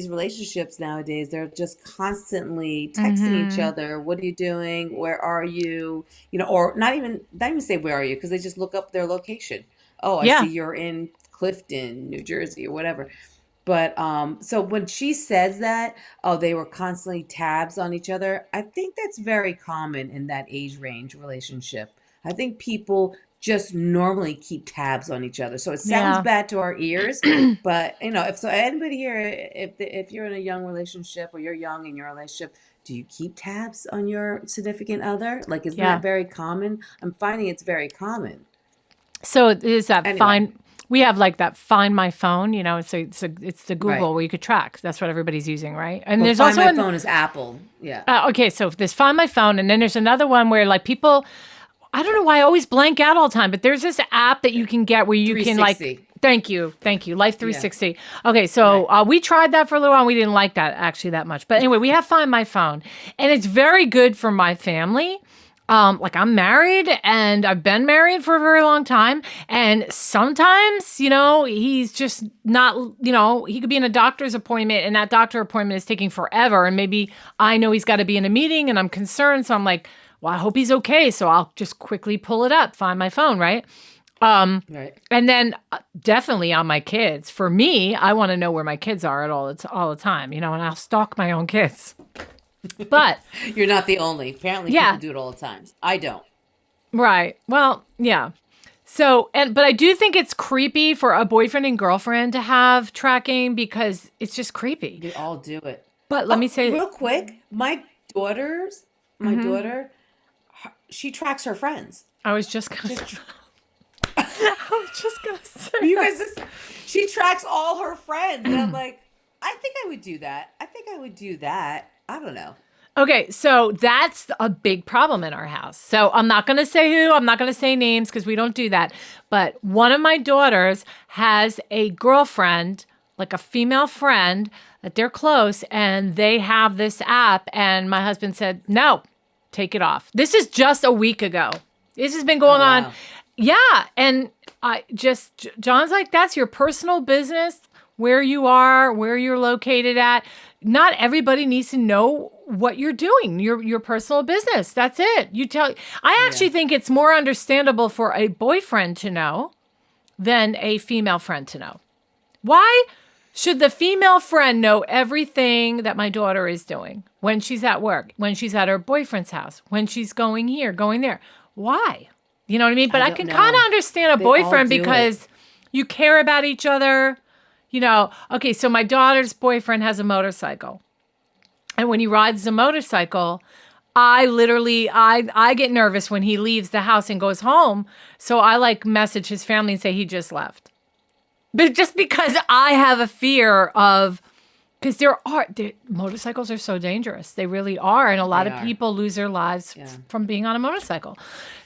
relationships nowadays, they're just constantly texting each other. What are you doing? Where are you? Or not even say where are you, because they just look up their location. Oh, I see you're in Clifton, New Jersey, or whatever. But so when she says that, they were constantly tabs on each other, I think that's very common in that age range relationship. I think people just normally keep tabs on each other. So it sounds bad to our ears, but if anybody here, if you're in a young relationship or you're young in your relationship, do you keep tabs on your significant other? Like, isn't that very common? I'm finding it's very common. So is that fine? We have like that Find My Phone, so it's the Google where you could track. That's what everybody's using, right? And there's Find also My Phone is Apple. Yeah. Okay, so there's Find My Phone, and then there's another one where like people, I don't know why I always blank out all the time, but there's this app that you can get where you can like, thank you, Life 360. Yeah. Okay, so we tried that for a little while. And we didn't like that actually that much. But anyway, we have Find My Phone, and it's very good for my family. Like I'm married and I've been married for a very long time. And sometimes, he's just not, he could be in a doctor's appointment and that doctor appointment is taking forever. And maybe I know he's got to be in a meeting and I'm concerned. So I'm like, well, I hope he's okay. So I'll just quickly pull it up, Find My Phone, right? Right. And then definitely on my kids. For me, I want to know where my kids are at all the time, and I'll stalk my own kids. But you're not the only. Apparently people do it all the time. I don't. Right. Well, yeah. But I do think it's creepy for a boyfriend and girlfriend to have tracking because it's just creepy. They all do it. But let me say real quick, my daughter, she tracks her friends. I was just gonna say you guys she tracks all her friends. And I'm like, I think I would do that. I don't know. Okay, so that's a big problem in our house. So I'm not going to say who, I'm not going to say names because we don't do that. But one of my daughters has a girlfriend, like a female friend, that they're close, and they have this app. And my husband said, no, take it off. This is just a week ago. This has been going on. Yeah, and John's like, that's your personal business, where you are, where you're located at. Not everybody needs to know what you're doing, your personal business. That's it. I actually think it's more understandable for a boyfriend to know than a female friend to know. Why should the female friend know everything that my daughter is doing when she's at work, when she's at her boyfriend's house, when she's going here, going there? Why? You know what I mean? But I can kind of understand a boyfriend because you care about each other. Okay, so my daughter's boyfriend has a motorcycle. And when he rides the motorcycle, I get nervous when he leaves the house and goes home. So I message his family and say he just left. But just because I have a fear of, because motorcycles are so dangerous. They really are. And a lot of people lose their lives from being on a motorcycle.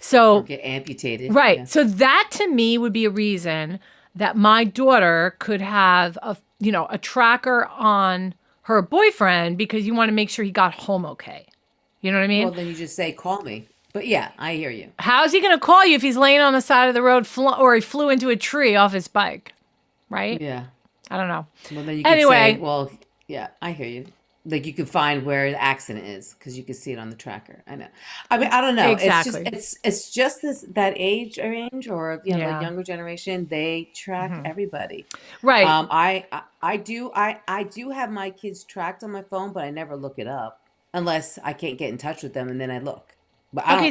So or get amputated. Right. Yeah. So that to me would be a reason that my daughter could have a tracker on her boyfriend because you want to make sure he got home okay. You know what I mean? Well, then you just say, call me. But yeah, I hear you. How's he going to call you if he's laying on the side of the road or he flew into a tree off his bike? Right? Yeah. I don't know. Well, then you can say, well, yeah, I hear you. Like you can find where the accident is because you can see it on the tracker. I know. I mean, I don't know. Exactly. It's just that age range or like younger generation. They track everybody. Right. I do have my kids tracked on my phone, but I never look it up unless I can't get in touch with them, and then I look. But I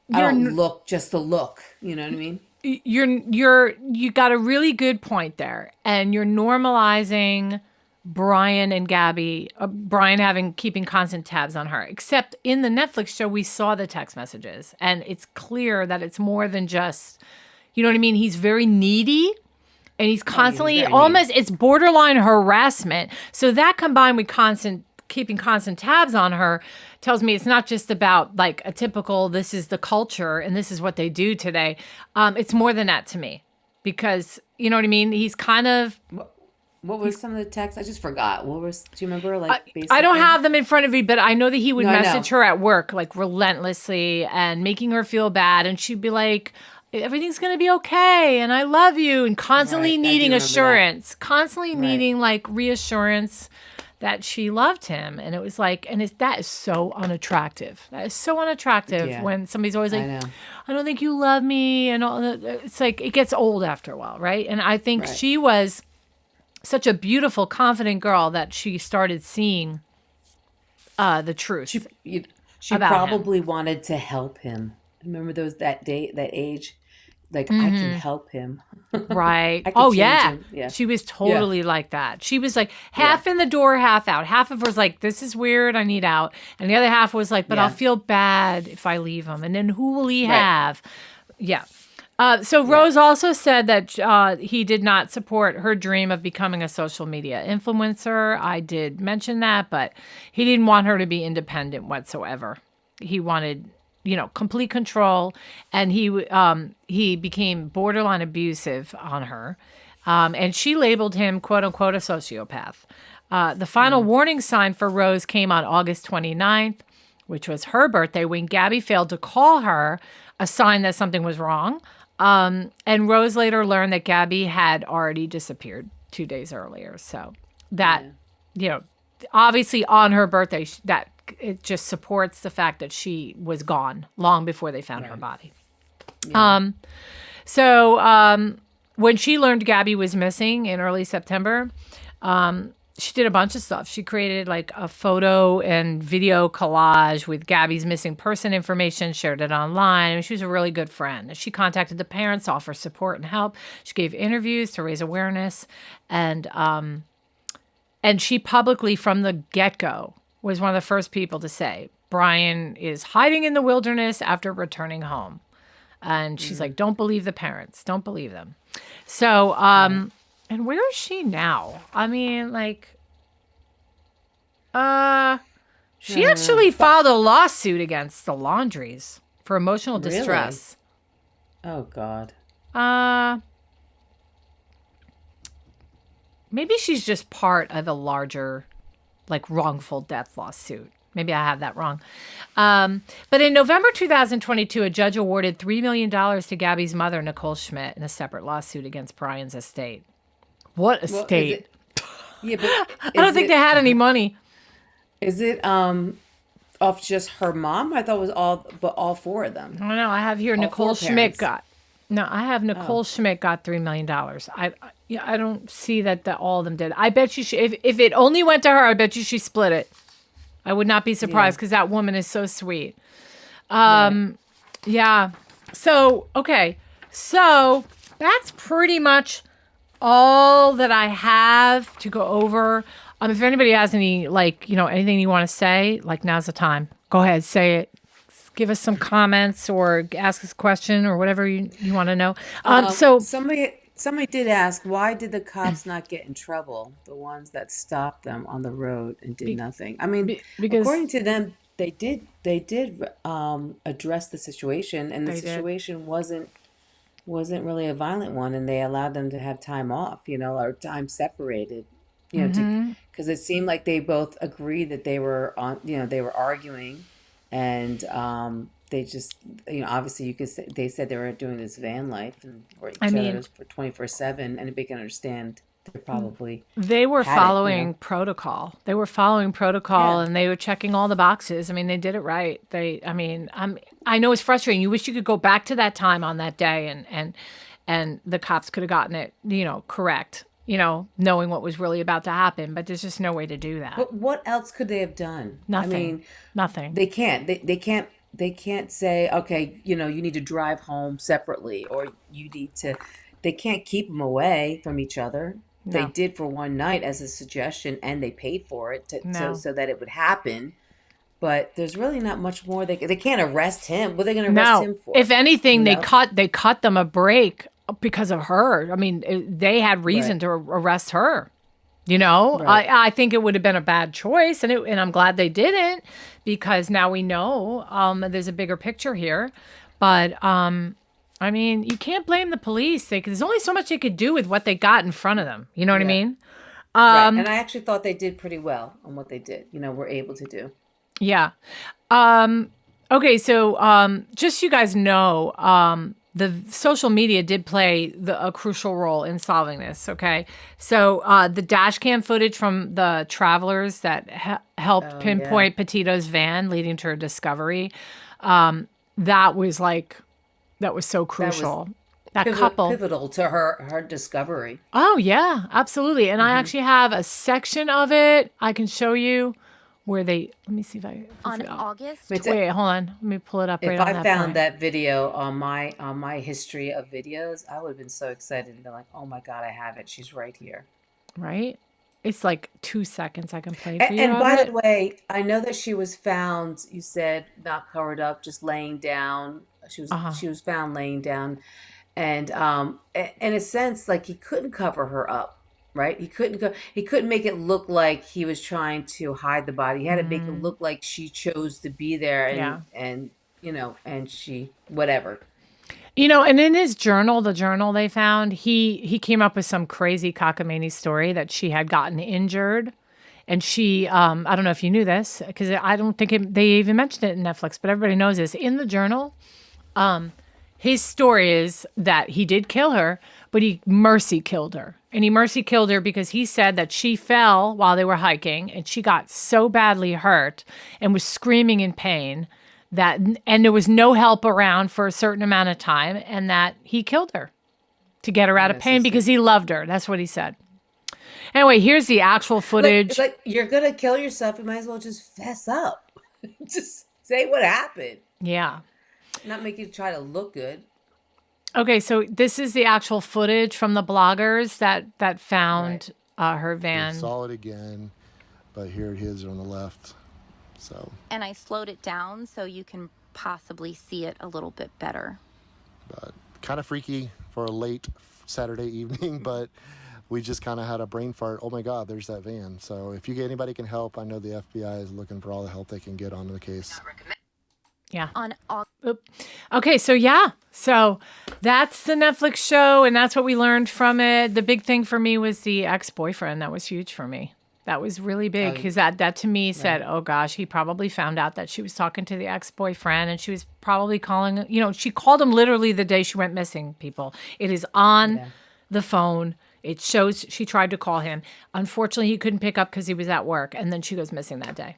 don't look just to look. You know what I mean? You got a really good point there, and you're normalizing Brian and Gabby, Brian keeping constant tabs on her. Except in the Netflix show, we saw the text messages, and it's clear that it's more than just, you know what I mean? He's very needy, and he's constantly it's borderline harassment. So that combined with keeping constant tabs on her tells me it's not just about like a typical, this is the culture and this is what they do today. It's more than that to me because, you know what I mean? He's kind of... What was some of the text? I just forgot. Do you remember? I don't have them in front of me, but I know that he would message her at work like relentlessly and making her feel bad. And she'd be like, everything's going to be okay. And I love you. And constantly needing assurance, constantly needing like reassurance that she loved him. And it was like, that is so unattractive. That is so unattractive when somebody's always like, I don't think you love me. And all that. It's like, it gets old after a while. Right. And I think she was such a beautiful, confident girl that she started seeing the truth. She probably wanted to help him. Remember that age? Like, I can help him. Right. Him. Yeah. She was totally like that. She was like half in the door, half out. Half of her was like, this is weird, I need out. And the other half was like, but I'll feel bad if I leave him. And then who will he have? Yeah. So Rose also said that he did not support her dream of becoming a social media influencer. I did mention that, but he didn't want her to be independent whatsoever. He wanted, complete control, and he became borderline abusive on her, and she labeled him "quote unquote" a sociopath. The final warning sign for Rose came on August 29th, which was her birthday, when Gabby failed to call her, a sign that something was wrong. And Rose later learned that Gabby had already disappeared 2 days earlier. So that, obviously on her birthday, that it just supports the fact that she was gone long before they found her body. Yeah. So when she learned Gabby was missing in early September, she did a bunch of stuff. She created like a photo and video collage with Gabby's missing person information, shared it online. I mean, she was a really good friend. She contacted the parents, offered support and help. She gave interviews to raise awareness. And she publicly, from the get-go, was one of the first people to say, Brian is hiding in the wilderness after returning home. And she's like, don't believe the parents. Don't believe them. So, and where is she now? I mean, like, she actually filed a lawsuit against the Laundries for emotional distress. Oh, God. Maybe she's just part of a larger, like, wrongful death lawsuit. Maybe I have that wrong. But in November 2022, a judge awarded $3 million to Gabby's mother, Nicole Schmidt, in a separate lawsuit against Brian's estate. What estate? Yeah, but I don't think they had any money. Is it off just her mom? I thought it was all four of them. I don't know. I have here Nicole Schmidt got. No, I have Nicole Schmidt got $3 million. I don't see that all of them did. I bet you if it only went to her, I bet you she split it. I would not be surprised because that woman is so sweet. Yeah. So, okay. So that's pretty much all that I have to go over. If anybody has any, anything you want to say, now's the time. Go ahead, say it. Give us some comments or ask us a question or whatever you want to know. So somebody did ask, why did the cops not get in trouble? The ones that stopped them on the road and did nothing. I mean, because according to them, they did address the situation, and the situation wasn't really a violent one, and they allowed them to have time off, or time separated, because it seemed like they both agreed that they were they were arguing, and they just, obviously you could say, they said they were doing this van life and were each other for 24/7, and anybody can understand they probably they were following protocol. They were following protocol, and they were checking all the boxes. I mean, they did it right. I know it's frustrating. You wish you could go back to that time on that day, and the cops could have gotten it, correct. Knowing what was really about to happen, but there's just no way to do that. But what else could they have done? Nothing. I mean, nothing. They can't. They can't say, okay, you need to drive home separately, or you need to. They can't keep them away from each other. No. They did for one night as a suggestion, and they paid for it so that it would happen. But there's really not much more they can't arrest him. What are they going to arrest him for? If anything, they cut them a break because of her. I mean, they had reason to arrest her. Right. I think it would have been a bad choice, and I'm glad they didn't, because now we know there's a bigger picture here. But I mean, you can't blame the police. There's only so much they could do with what they got in front of them. You know what I mean? Right. And I actually thought they did pretty well on what they did. Were able to do. Yeah. Okay, so just so you guys know, the social media did play a crucial role in solving this, okay? So the dash cam footage from the travelers that helped pinpoint Petito's van leading to her discovery, that was so crucial. That pivotal to her discovery. Oh, yeah, absolutely. And I actually have a section of it I can show you. Where let me see if I on August. Wait, hold on. Let me pull it up. If I found that video on my history of videos, I would have been so excited and been like, "Oh my God, I have it! She's right here." Right? It's like 2 seconds. I can play for you. And by the way, I know that she was found. You said not covered up, just laying down. She was found laying down, and in a sense, like he couldn't cover her up. Right? He couldn't make it look like he was trying to hide the body. He had to make it look like she chose to be there and she whatever. And in his journal, the journal they found, he came up with some crazy cockamamie story that she had gotten injured. And she, I don't know if you knew this, because I don't think they even mentioned it in Netflix, but everybody knows this. In the journal, his story is that he did kill her, but he mercy killed her. And he mercy killed her because he said that she fell while they were hiking, and she got so badly hurt and was screaming in pain and there was no help around for a certain amount of time, and that he killed her to get her out of pain because he loved her. That's what he said. Anyway, here's the actual footage. It's like, you're going to kill yourself. You might as well just fess up. Just say what happened. Yeah. Not make you try to look good. Okay, so this is the actual footage from the bloggers that found her van. We saw it again, but here it is on the left. So. And I slowed it down so you can possibly see it a little bit better. But kind of freaky for a late Saturday evening, but we just kind of had a brain fart. Oh my God, there's that van. So if anybody can help, I know the FBI is looking for all the help they can get onto the case. Yeah. Okay, so that's the Netflix show, and that's what we learned from it. The big thing for me was the ex-boyfriend. That was huge for me. That was really big because that to me said, oh gosh, he probably found out that she was talking to the ex-boyfriend, and she was probably calling, she called him literally the day she went missing, people. It is on the phone. It shows she tried to call him. Unfortunately, he couldn't pick up because he was at work, and then she goes missing that day.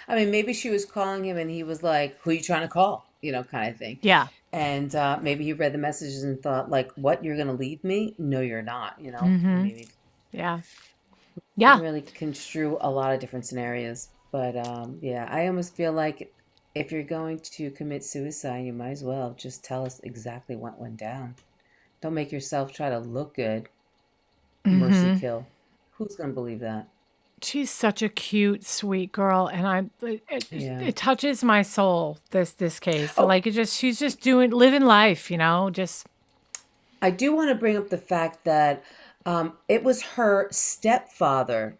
Maybe she was calling him and he was like, who are you trying to call? Kind of thing. Yeah. And maybe he read the messages and thought, like, what, you're going to leave me? No, you're not, Maybe. Yeah. You can really construe a lot of different scenarios. But I almost feel like if you're going to commit suicide, you might as well just tell us exactly what went down. Don't make yourself try to look good. Mercy kill. Who's going to believe that? She's such a cute, sweet girl, and it touches my soul. This case, she's just living life, Just. I do want to bring up the fact that it was her stepfather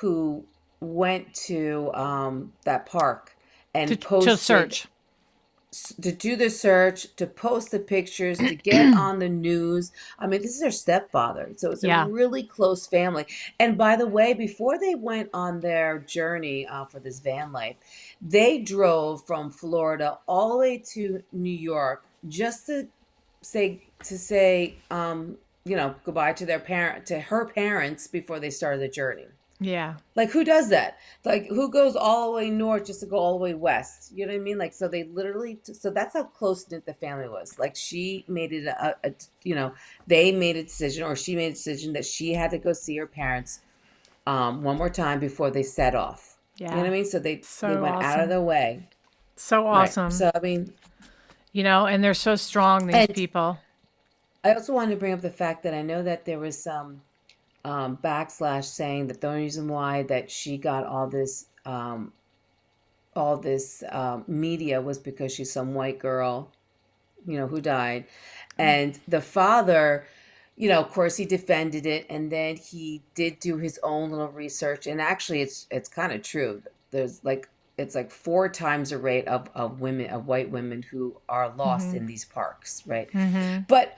who went to that park and posted to search. To do the search, to post the pictures, to get on the news. This is her stepfather. So it's a really close family. And by the way, before they went on their journey for this van life, they drove from Florida all the way to New York just to say goodbye to her parents before they started the journey. Yeah. Like, who does that? Like, who goes all the way north just to go all the way west? You know what I mean? Like, so they literally, so that's how close-knit the family was. Like, she made it they made a decision, or she made a decision that she had to go see her parents one more time before they set off. Yeah. You know what I mean? So they went out of their way. So awesome. Right. So, and they're so strong, these people. I also wanted to bring up the fact that I know that there was some backslash saying that the only reason why that she got all this media was because she's some white girl, who died. And the father, of course, he defended it, and then he did do his own little research. And actually, it's kind of true. There's it's 4 times the rate of white women who are lost in these parks, right? But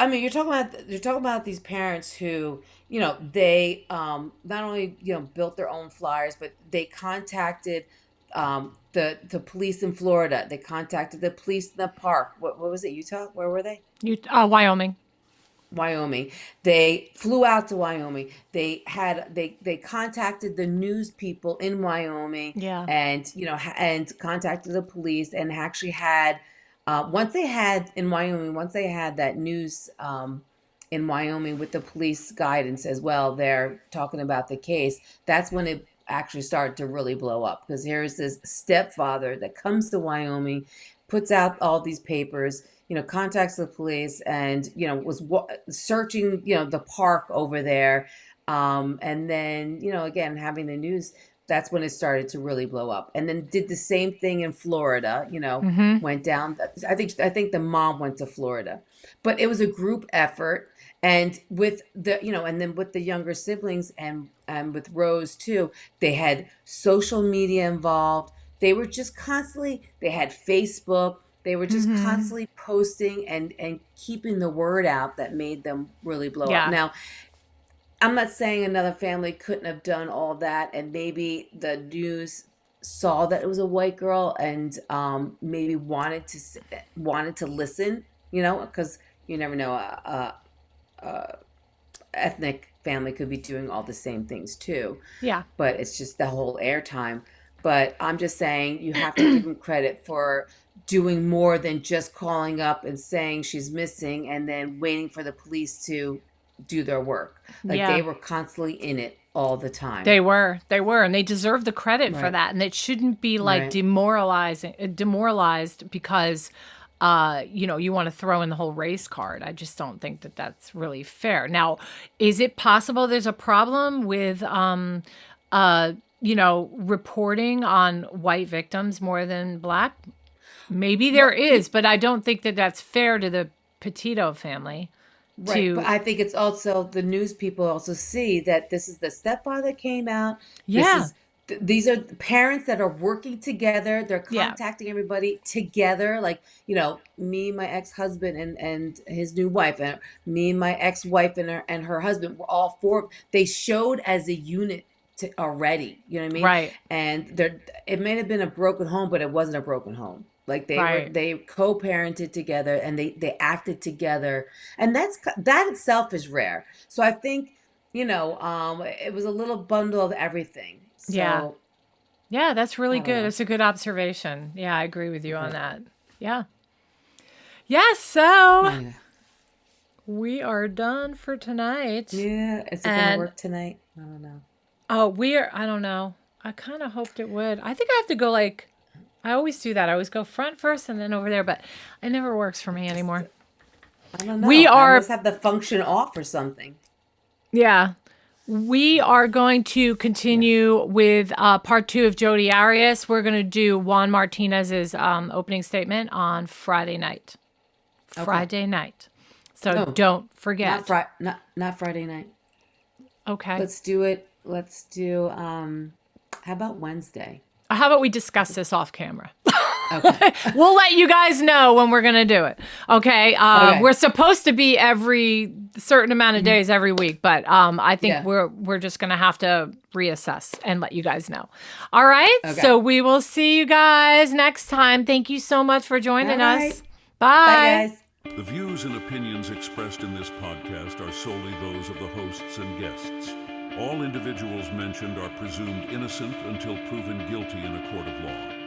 you're talking about these parents who, they not only, built their own flyers, but they contacted the police in Florida. They contacted the police in the park. What was it? Utah? Where were they? Wyoming. They flew out to Wyoming. They contacted the news people in Wyoming. Yeah. And, and contacted the police, and actually had, once they had that news in Wyoming with the police guidance as well, they're talking about the case, that's when it actually started to really blow up. Because here's this stepfather that comes to Wyoming, puts out all these papers, contacts the police, and, was searching, the park over there. And then, again, having the news, that's when it started to really blow up. And then did the same thing in Florida, went down. I think the mom went to Florida, but it was a group effort. And with the, and then with the younger siblings and with Rose too, they had social media involved. They were just constantly, they had Facebook. They were just constantly posting and keeping the word out that made them really blow up. Now, I'm not saying another family couldn't have done all that, and maybe the news saw that it was a white girl and maybe wanted to listen, because you never know, ethnic family could be doing all the same things too. Yeah. But it's just the whole airtime. But I'm just saying you have to give them credit for doing more than just calling up and saying she's missing and then waiting for the police to do their work. Like they were constantly in it all the time. They were, and they deserve the credit for Right. that. And it shouldn't be like Right. demoralized because, you want to throw in the whole race card. I just don't think that that's really fair. Now, is it possible there's a problem with, reporting on white victims more than black? Maybe there is, but I don't think that that's fair to the Petito family. Right, but I think it's also the news people also see that this is the stepfather came out. Yeah. These are parents that are working together. They're contacting everybody together. Like, me, my ex-husband and his new wife, and me, my ex-wife and her husband were all four. They showed as a unit already. You know what I mean? Right. And it may have been a broken home, but it wasn't a broken home. Like they co-parented together and they acted together, and that itself is rare. So I think it was a little bundle of everything. So, yeah, that's really I don't good. know. That's a good observation. Yeah, I agree with you on that. Yeah. So we are done for tonight. Yeah, is it gonna work tonight? I don't know. Oh, I don't know. I kind of hoped it would. I think I have to go I always do that. I always go front first and then over there, but it never works for me anymore. I don't know. I must have the function off or something. Yeah. We are going to continue with part 2 of Jodi Arias. We're going to do Juan Martinez's opening statement on Friday night. Okay. Friday night. So don't forget. Not Friday night. Okay. Let's do it. Let's do, how about Wednesday? How about we discuss this off camera? Okay. We'll let you guys know when we're going to do it. Okay. We're supposed to be every certain amount of days every week, but I think we're just going to have to reassess and let you guys know. All right. Okay. So we will see you guys next time. Thank you so much for joining us. Bye. Bye, guys. The views and opinions expressed in this podcast are solely those of the hosts and guests. All individuals mentioned are presumed innocent until proven guilty in a court of law.